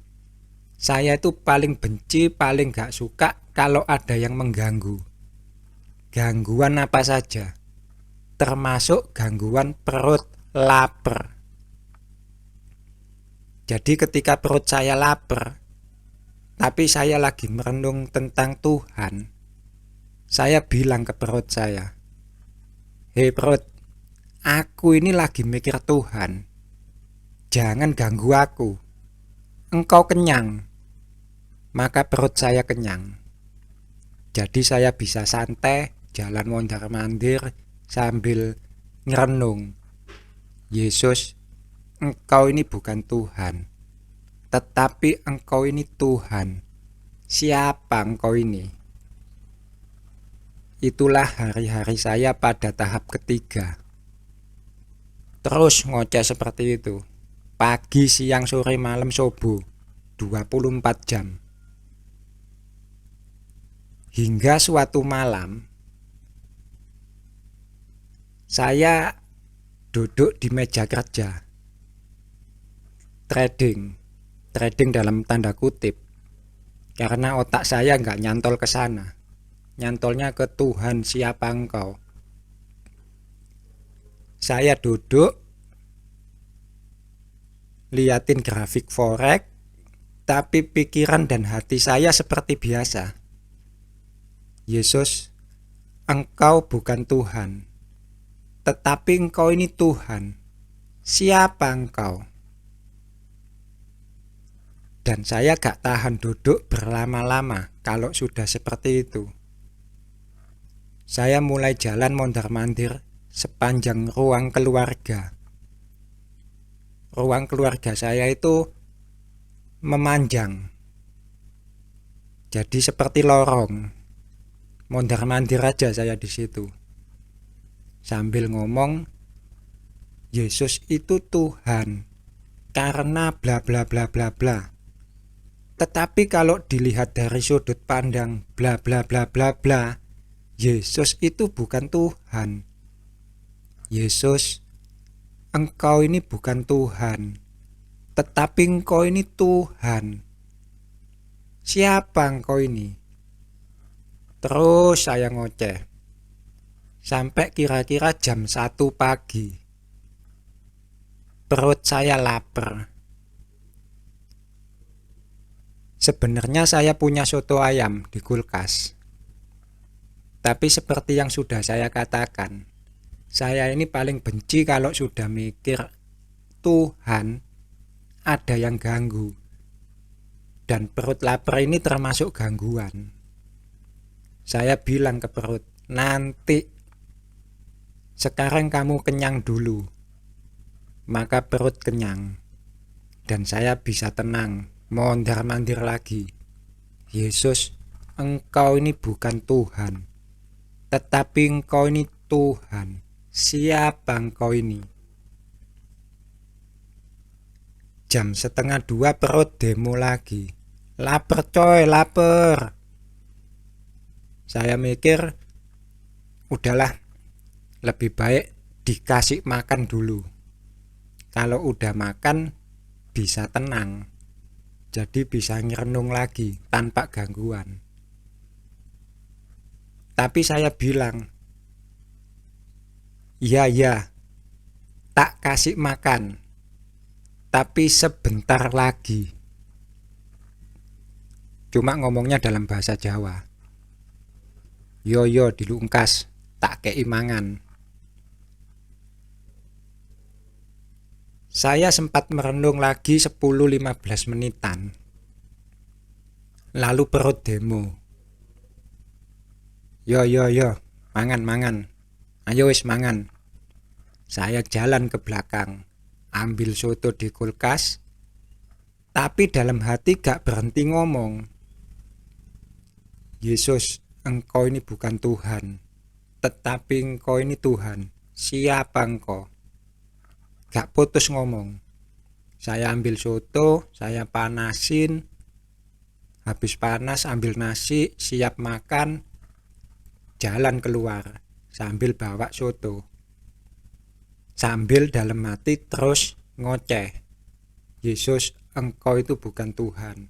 A: saya itu paling benci, paling gak suka kalau ada yang mengganggu. Gangguan apa saja, termasuk gangguan perut lapar. Jadi ketika perut saya lapar, tapi saya lagi merenung tentang Tuhan, saya bilang ke perut saya, hei perut, aku ini lagi mikir Tuhan, jangan ganggu aku, engkau kenyang. Maka perut saya kenyang. Jadi saya bisa santai, jalan mondar-mandir sambil ngerenung, Yesus, engkau ini bukan Tuhan, tetapi engkau ini Tuhan. Siapa engkau ini? Itulah hari-hari saya pada tahap ketiga. Terus ngoceh seperti itu. Pagi, siang, sore, malam, subuh. 24 jam. Hingga suatu malam, saya duduk di meja kerja. Trading dalam tanda kutip. Karena otak saya nggak nyantol ke sana. Nyantolnya ke Tuhan, siapa engkau? Saya duduk liatin grafik forex, tapi pikiran dan hati saya seperti biasa. Yesus, engkau bukan Tuhan, tetapi engkau ini Tuhan. Siapa engkau? Dan saya gak tahan duduk berlama-lama kalau sudah seperti itu. Saya mulai jalan mondar-mandir sepanjang ruang keluarga. Ruang keluarga saya itu memanjang, jadi seperti lorong. Mondar-mandir aja saya di situ. sambil ngomong Yesus itu Tuhan karena bla bla bla bla bla. Tetapi kalau dilihat dari sudut pandang bla bla bla bla bla, Yesus itu bukan Tuhan. Yesus, engkau ini bukan Tuhan, tetapi engkau ini Tuhan. Siapa engkau ini? Terus saya ngoceh sampai kira-kira jam 1 pagi. Perut saya lapar. Sebenarnya saya punya soto ayam di kulkas. Tapi seperti yang sudah saya katakan, saya ini paling benci kalau sudah mikir Tuhan ada yang ganggu. Dan perut lapar ini termasuk gangguan. Saya bilang ke perut, nanti sekarang kamu kenyang dulu. Maka perut kenyang. Dan saya bisa tenang, mondar-mandir lagi. Yesus, engkau ini bukan Tuhan, tetapi engkau ini Tuhan. Siapa engkau ini? Jam 1:30 perut demo lagi. Laper coy, laper. Saya mikir, udahlah, lebih baik dikasih makan dulu. Kalau udah makan, bisa tenang. Jadi bisa ngerenung lagi tanpa gangguan. Tapi saya bilang, iya, tak kasih makan. Tapi sebentar lagi. Cuma ngomongnya dalam bahasa Jawa. Yo dilungkas, tak kei mangan. Saya sempat merenung lagi 10-15 menitan. Lalu perut demo. Yo, mangan. Ayo wis mangan. Saya jalan ke belakang, ambil soto di kulkas, tapi dalam hati gak berhenti ngomong. Yesus, engkau ini bukan Tuhan, tetapi engkau ini Tuhan. Siapa engkau? Gak putus ngomong. Saya ambil soto, saya panasin. Habis panas ambil nasi, siap makan. Jalan keluar sambil bawa soto. Sambil dalam hati terus ngoceh. Yesus, engkau itu bukan Tuhan,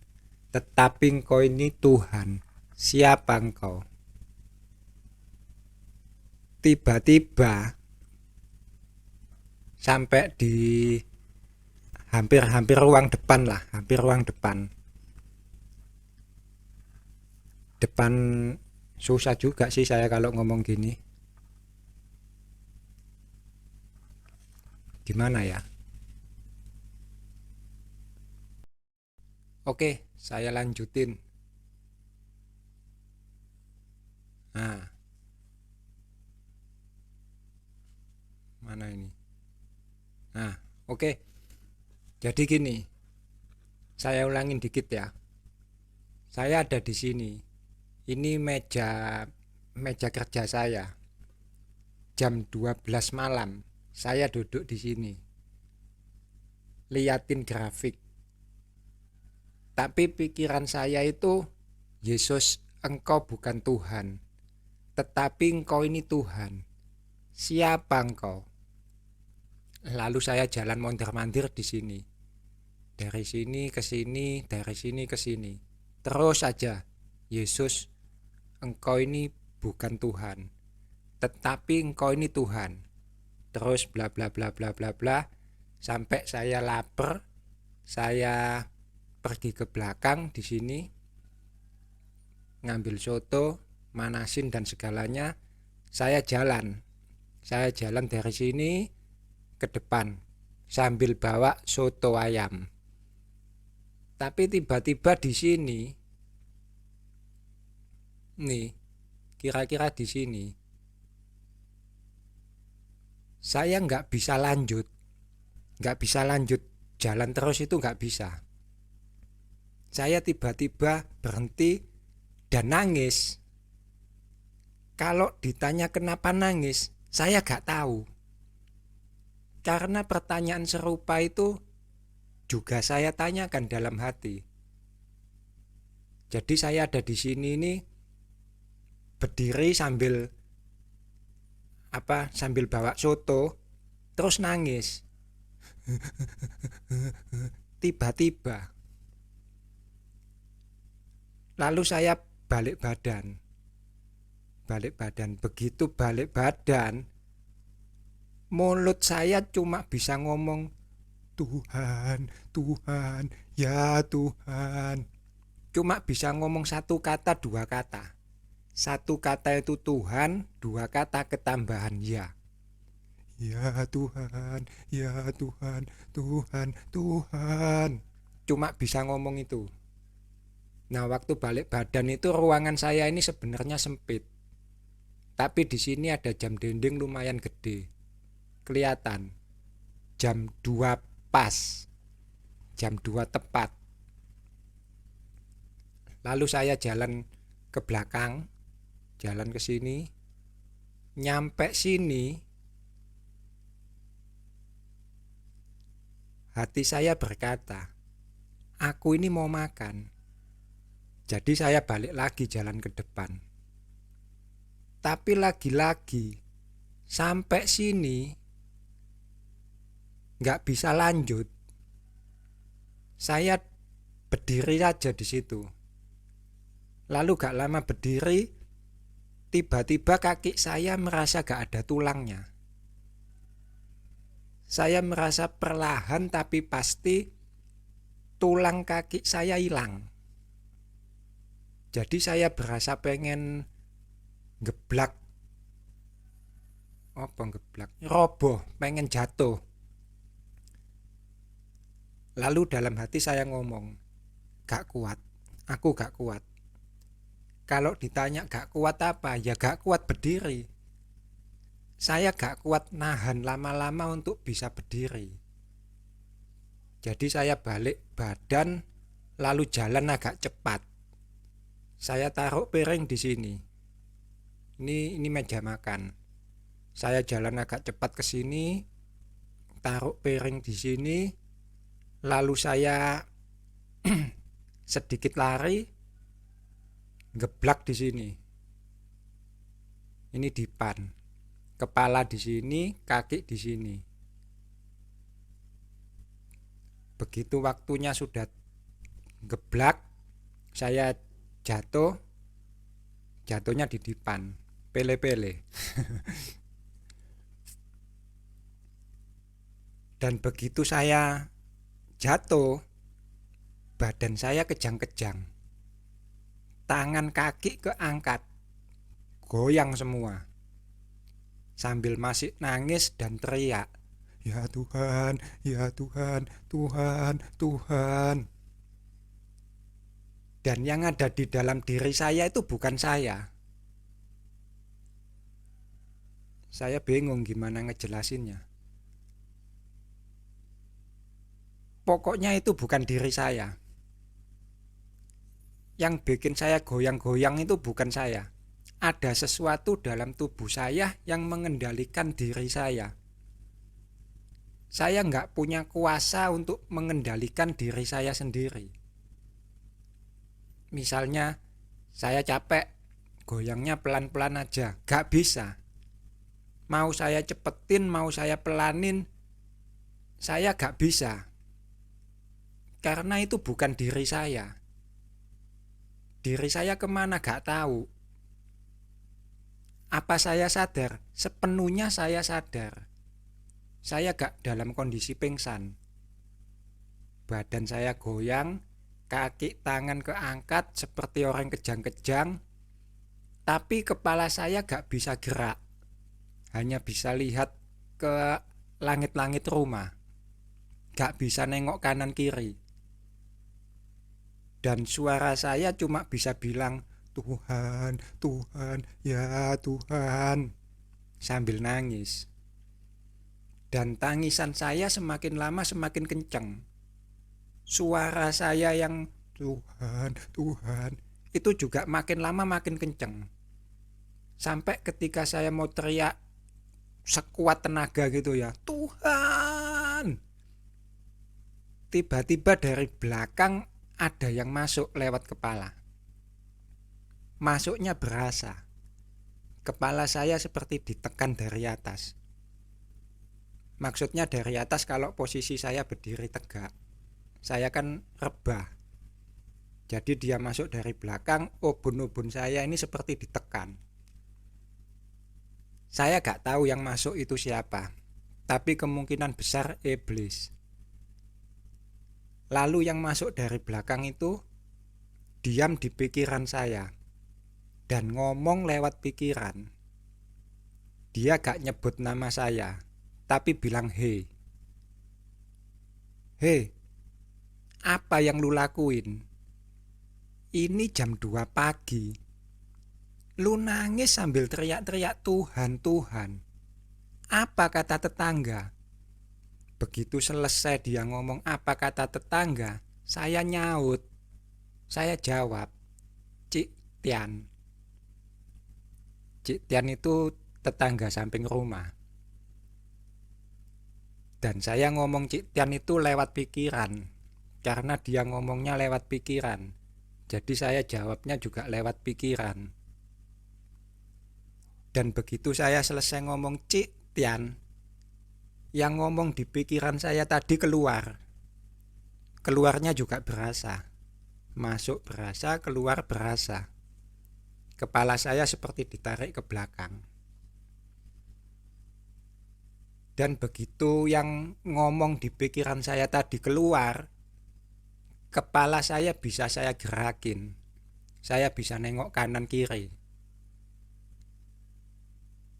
A: tetapi engkau ini Tuhan. Siapa engkau? Tiba-tiba sampai di hampir ruang depan lah, depan susah juga sih saya kalau ngomong gini. Gimana ya? Oke, saya lanjutin. Nah, mana ini? Nah, oke. Jadi gini, saya ulangin dikit ya. Saya ada di sini. Ini meja kerja saya. Jam 12 malam, saya duduk di sini. Liatin grafik. Tapi pikiran saya itu, Yesus, engkau bukan Tuhan, tetapi engkau ini Tuhan. Siapa engkau? Lalu saya jalan mondar-mandir di sini. Dari sini ke sini, dari sini ke sini. Terus saja, Yesus, engkau ini bukan Tuhan, tetapi engkau ini Tuhan. Terus bla bla bla bla bla bla sampai saya lapar. Saya pergi ke belakang di sini, ngambil soto, manasin dan segalanya. Saya jalan dari sini ke depan sambil bawa soto ayam. Tapi tiba-tiba di sini, nih, kira-kira di sini, saya nggak bisa lanjut jalan terus, itu nggak bisa. Saya tiba-tiba berhenti dan nangis. Kalau ditanya kenapa nangis, Saya gak tahu. Karena pertanyaan serupa itu juga saya tanyakan dalam hati. Jadi saya ada di sini ini berdiri sambil bawa soto, terus nangis. Tiba-tiba. Lalu saya balik badan. Begitu balik badan, mulut saya cuma bisa ngomong, Tuhan, Tuhan, ya Tuhan. Cuma bisa ngomong satu kata, dua kata. Satu kata itu Tuhan, dua kata ketambahan ya. Ya Tuhan, ya Tuhan, Tuhan, Tuhan. Cuma bisa ngomong itu. Nah, waktu balik badan itu ruangan saya ini sebenarnya sempit. Tapi di sini ada jam dinding lumayan gede. Kelihatan. Jam 2 pas. Jam 2 tepat. Lalu saya jalan ke belakang, jalan ke sini. Nyampe sini, hati saya berkata, aku ini mau makan. Jadi saya balik lagi jalan ke depan. Tapi lagi-lagi sampai sini nggak bisa lanjut. Saya berdiri aja di situ. Lalu gak lama berdiri, tiba-tiba kaki saya merasa gak ada tulangnya. Saya merasa perlahan tapi pasti tulang kaki saya hilang. Jadi saya berasa pengen roboh, pengen jatuh. Lalu dalam hati saya ngomong, gak kuat, aku gak kuat. Kalau ditanya gak kuat apa, ya gak kuat berdiri. Saya gak kuat nahan lama-lama untuk bisa berdiri. Jadi saya balik badan, lalu jalan agak cepat. Saya taruh piring di sini. Ini meja makan. Saya jalan agak cepat ke sini, taruh piring di sini, lalu saya sedikit lari, geblak di sini. Ini dipan. Kepala di sini, kaki di sini. Begitu waktunya sudah geblak, saya jatuhnya di dipan. Pele-pele. Dan begitu saya jatuh, badan saya kejang-kejang. Tangan kaki keangkat, goyang semua. Sambil masih nangis dan teriak, ya Tuhan, ya Tuhan, Tuhan, Tuhan. Dan yang ada di dalam diri saya itu bukan saya. Saya bingung gimana ngejelasinnya. Pokoknya itu bukan diri saya. Yang bikin saya goyang-goyang itu bukan saya. Ada sesuatu dalam tubuh saya yang mengendalikan diri saya. Saya nggak punya kuasa untuk mengendalikan diri saya sendiri. Misalnya, saya capek, goyangnya pelan-pelan aja. Nggak bisa. Mau saya cepetin, mau saya pelanin, saya nggak bisa. Karena itu bukan diri saya. Diri saya kemana gak tahu. Apa saya sadar? Sepenuhnya saya sadar. Saya gak dalam kondisi pingsan. Badan saya goyang, kaki tangan keangkat seperti orang kejang-kejang, tapi kepala saya gak bisa gerak. Hanya bisa lihat ke langit-langit rumah. Gak bisa nengok kanan kiri. Dan suara saya cuma bisa bilang, Tuhan, Tuhan, ya Tuhan, sambil nangis. Dan tangisan saya semakin lama semakin kencang. Suara saya yang Tuhan, Tuhan, itu juga makin lama makin kencang. Sampai ketika saya mau teriak, sekuat tenaga gitu ya. Tuhan! Tiba-tiba dari belakang ada yang masuk lewat kepala. Masuknya berasa. Kepala saya seperti ditekan dari atas. Maksudnya dari atas kalau posisi saya berdiri tegak. Saya kan rebah. Jadi dia masuk dari belakang, ubun-ubun saya ini seperti ditekan. Saya gak tahu yang masuk itu siapa, tapi kemungkinan besar iblis. Lalu yang masuk dari belakang itu diam di pikiran saya dan ngomong lewat pikiran. Dia gak nyebut nama saya, tapi bilang hei. Hei, apa yang lu lakuin? Ini jam 2 pagi. Lu nangis sambil teriak-teriak Tuhan, Tuhan. Apa kata tetangga? Begitu selesai dia ngomong apa kata tetangga, saya nyaut. Saya jawab, Cik Tian. Cik Tian itu tetangga samping rumah. Dan saya ngomong Cik Tian itu lewat pikiran. Karena dia ngomongnya lewat pikiran. Jadi saya jawabnya juga lewat pikiran. Dan begitu saya selesai ngomong Cik Tian, yang ngomong di pikiran saya tadi keluar. Keluarnya juga berasa. Masuk berasa, keluar berasa. Kepala saya seperti ditarik ke belakang. Dan begitu yang ngomong di pikiran saya tadi keluar, kepala saya bisa saya gerakin. Saya bisa nengok kanan kiri.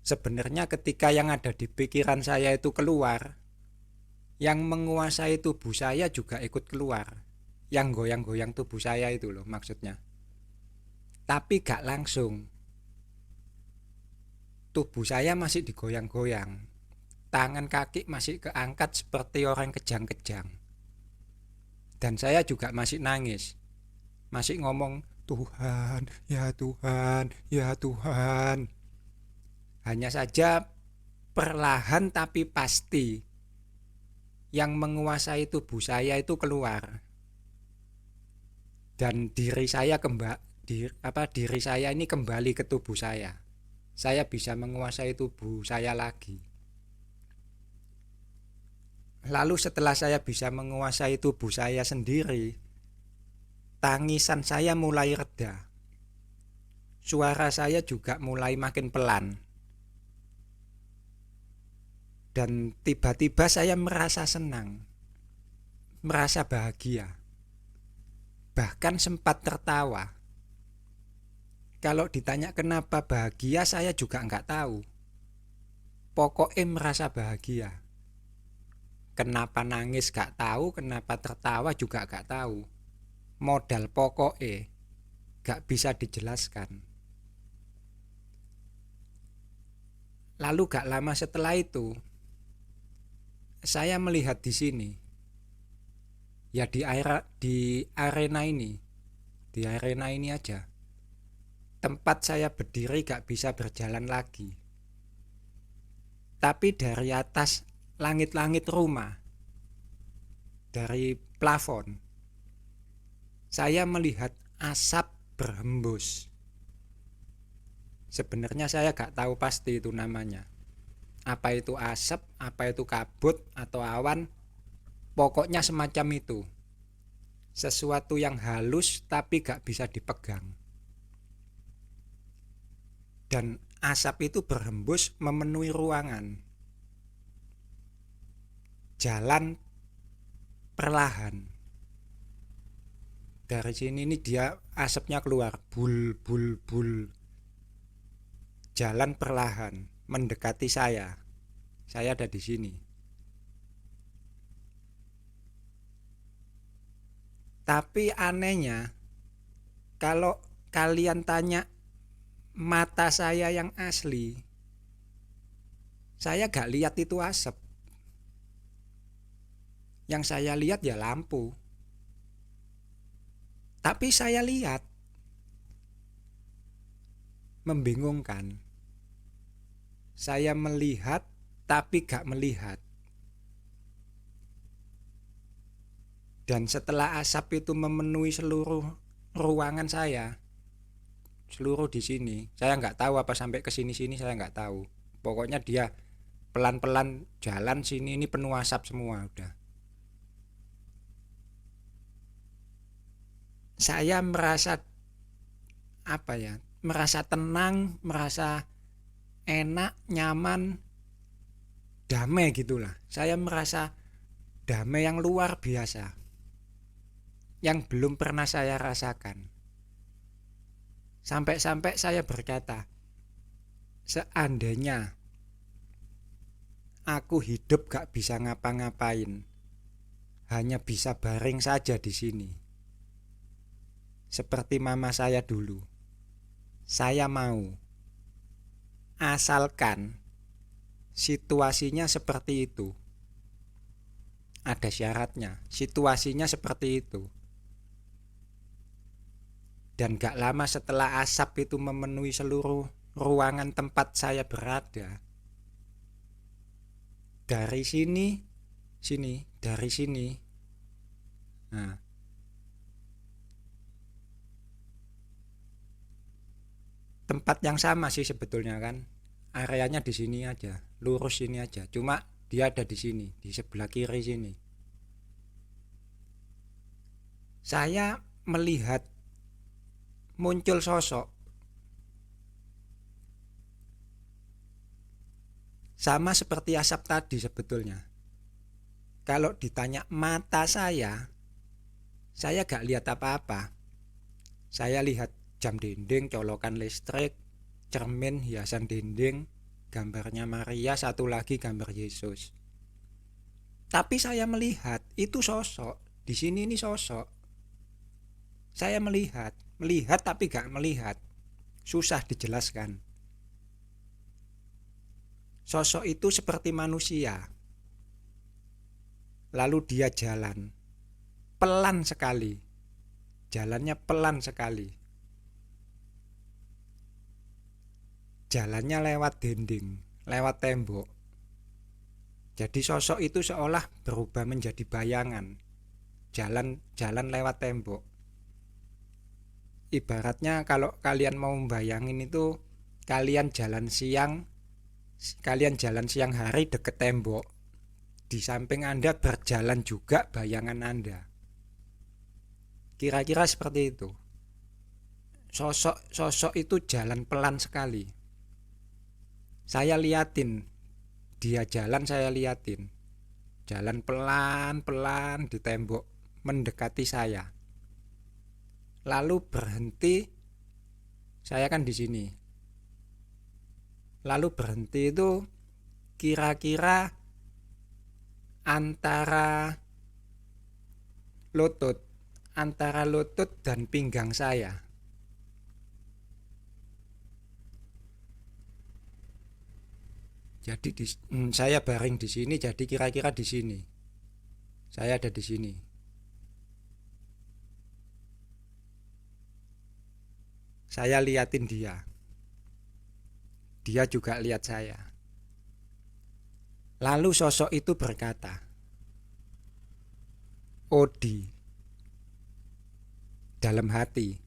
A: Sebenarnya ketika yang ada di pikiran saya itu keluar, yang menguasai tubuh saya juga ikut keluar. Yang goyang-goyang tubuh saya itu loh maksudnya. Tapi gak langsung. Tubuh saya masih digoyang-goyang. Tangan kaki masih keangkat seperti orang kejang-kejang. Dan saya juga masih nangis. Masih ngomong, Tuhan, ya Tuhan, ya Tuhan. Hanya saja perlahan tapi pasti yang menguasai tubuh saya itu keluar. Dan diri saya diri saya ini kembali ke tubuh saya. Saya bisa menguasai tubuh saya lagi. Lalu setelah saya bisa menguasai tubuh saya sendiri, tangisan saya mulai reda. Suara saya juga mulai makin pelan. Dan tiba-tiba saya merasa senang, merasa bahagia. Bahkan sempat tertawa. Kalau ditanya kenapa bahagia, saya juga nggak tahu. Pokoknya merasa bahagia. Kenapa nangis gak tahu, kenapa tertawa juga gak tahu. Modal pokoknya gak bisa dijelaskan. Lalu gak lama setelah itu, saya melihat di sini, ya di arena ini aja. Tempat saya berdiri gak bisa berjalan lagi. Tapi dari atas langit-langit rumah, dari plafon, saya melihat asap berhembus. Sebenarnya saya gak tahu pasti itu namanya. Apa itu asap, apa itu kabut atau awan, pokoknya semacam itu. Sesuatu yang halus tapi gak bisa dipegang. Dan asap itu berhembus memenuhi ruangan. Jalan perlahan. Dari sini ini dia asapnya keluar, bul bul bul. Jalan perlahan mendekati saya. Saya ada di sini. Tapi anehnya, kalau kalian tanya mata saya yang asli, saya gak lihat itu asap. Yang saya lihat ya lampu. Tapi saya lihat. Membingungkan. Saya melihat tapi gak melihat. Dan setelah asap itu memenuhi seluruh ruangan saya, seluruh di sini, saya nggak tahu apa sampai ke sini-sini, saya nggak tahu. Pokoknya dia pelan-pelan jalan sini, ini penuh asap semua udah. Saya merasa apa ya? Merasa tenang, merasa enak, nyaman, damai gitulah. Saya merasa damai yang luar biasa, yang belum pernah saya rasakan. Sampai-sampai saya berkata, seandainya aku hidup gak bisa ngapa-ngapain, hanya bisa baring saja di sini, seperti mama saya dulu, saya mau. Asalkan situasinya seperti itu. Ada syaratnya, situasinya seperti itu. Dan gak lama setelah asap itu memenuhi seluruh ruangan tempat saya berada, dari sini, dari sini. Nah, tempat yang sama sih sebetulnya kan. Areanya di sini aja, lurus sini aja. Cuma dia ada di sini, di sebelah kiri sini. Saya melihat muncul sosok sama seperti asap tadi sebetulnya. Kalau ditanya mata saya gak lihat apa-apa. Saya lihat jam dinding, colokan listrik, cermin, hiasan dinding, gambarnya Maria, satu lagi gambar Yesus. Tapi saya melihat itu sosok. Di sini ini sosok. Saya melihat tapi gak melihat. Susah dijelaskan. Sosok itu seperti manusia. Lalu dia jalan pelan sekali. Jalannya pelan sekali. Jalannya lewat dinding, lewat tembok. Jadi sosok itu seolah berubah menjadi bayangan. Jalan lewat tembok. Ibaratnya kalau kalian mau membayangin itu, kalian jalan siang hari deket tembok. Di samping Anda berjalan juga bayangan Anda. Kira-kira seperti itu. Sosok itu jalan pelan sekali. Saya liatin, dia jalan, saya liatin. Jalan pelan-pelan di tembok, mendekati saya. Lalu berhenti, saya kan di sini. Lalu berhenti itu kira-kira antara lutut dan pinggang saya. Jadi saya baring di sini, jadi kira-kira di sini. Saya ada di sini. Saya liatin dia. Dia juga lihat saya. Lalu sosok itu berkata, Odi. Dalam hati.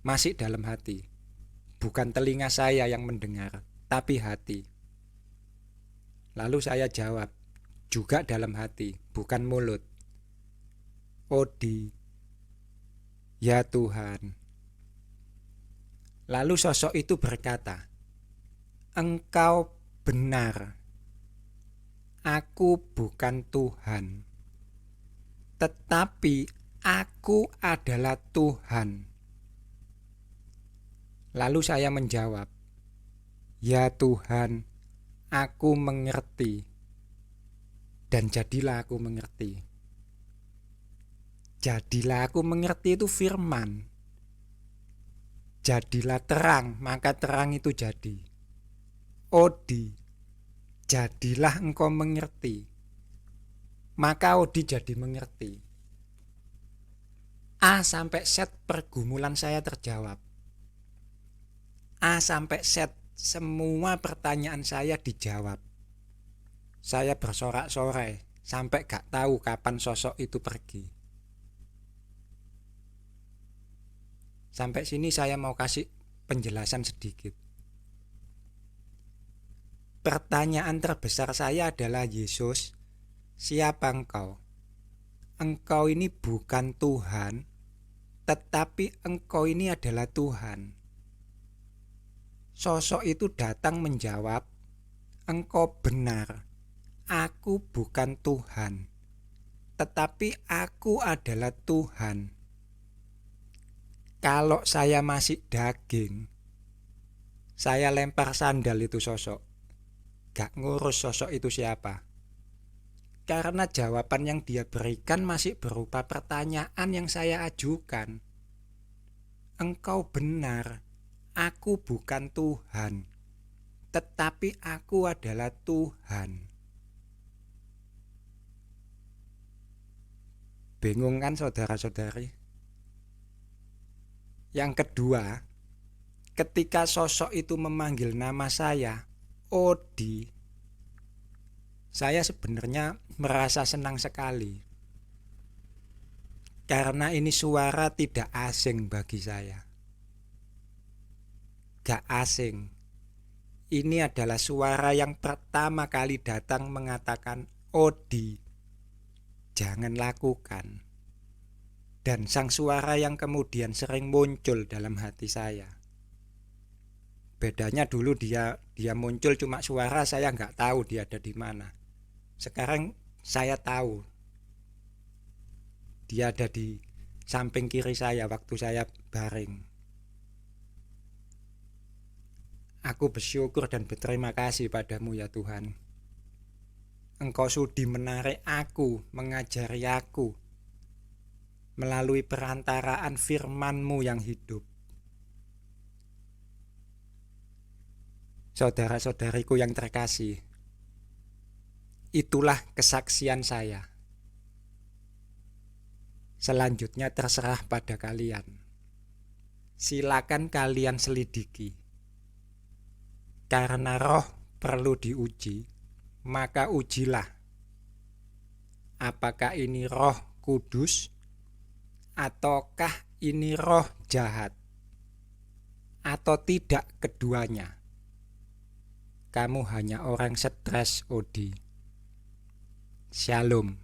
A: Masih dalam hati. Bukan telinga saya yang mendengar, tapi hati. Lalu saya jawab, juga dalam hati, bukan mulut. Odi. Ya Tuhan. Lalu sosok itu berkata, engkau benar. Aku bukan Tuhan, tetapi aku adalah Tuhan. Lalu saya menjawab, ya Tuhan, aku mengerti. Dan jadilah aku mengerti. Jadilah aku mengerti itu firman. Jadilah terang, maka terang itu jadi. Odi, jadilah engkau mengerti, maka Odi jadi mengerti. A sampai Z pergumulan saya terjawab. A sampai Z semua pertanyaan saya dijawab. Saya bersorak-sorai sampai gak tahu kapan sosok itu pergi. Sampai sini saya mau kasih penjelasan sedikit. Pertanyaan terbesar saya adalah, Yesus, siapa engkau? Engkau ini bukan Tuhan, tetapi engkau ini adalah Tuhan. Sosok itu datang menjawab, engkau benar, aku bukan Tuhan, tetapi aku adalah Tuhan. Kalau saya masih daging, saya lempar sandal itu sosok. Gak ngurus sosok itu siapa. Karena jawaban yang dia berikan masih berupa pertanyaan yang saya ajukan. Engkau benar, aku bukan Tuhan, tetapi aku adalah Tuhan. Bingung kan saudara-saudari? Yang kedua, ketika sosok itu memanggil nama saya, Odi, saya sebenarnya merasa senang sekali. Karena ini suara tidak asing bagi saya. Gak asing. Ini adalah suara yang pertama kali datang mengatakan, Odi, jangan lakukan. Dan sang suara yang kemudian sering muncul dalam hati saya. Bedanya dulu dia muncul cuma suara, saya nggak tahu dia ada di mana. Sekarang saya tahu dia ada di samping kiri saya waktu saya baring. Aku bersyukur dan berterima kasih padamu ya Tuhan. Engkau sudi menarik aku, mengajari aku melalui perantaraan firman-Mu yang hidup. Saudara-saudariku yang terkasih, itulah kesaksian saya. Selanjutnya terserah pada kalian. Silakan kalian selidiki. Karena roh perlu diuji, maka ujilah. Apakah ini roh kudus, ataukah ini roh jahat, atau tidak keduanya. Kamu hanya orang stres, Odi. Shalom.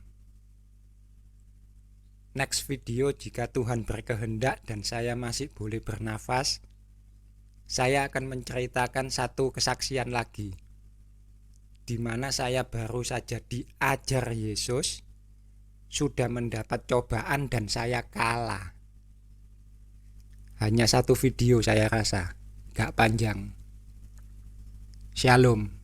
A: Next video, jika Tuhan berkehendak dan saya masih boleh bernafas, saya akan menceritakan satu kesaksian lagi, di mana saya baru saja diajar Yesus, sudah mendapat cobaan dan saya kalah. Hanya satu video saya rasa, gak panjang. Shalom.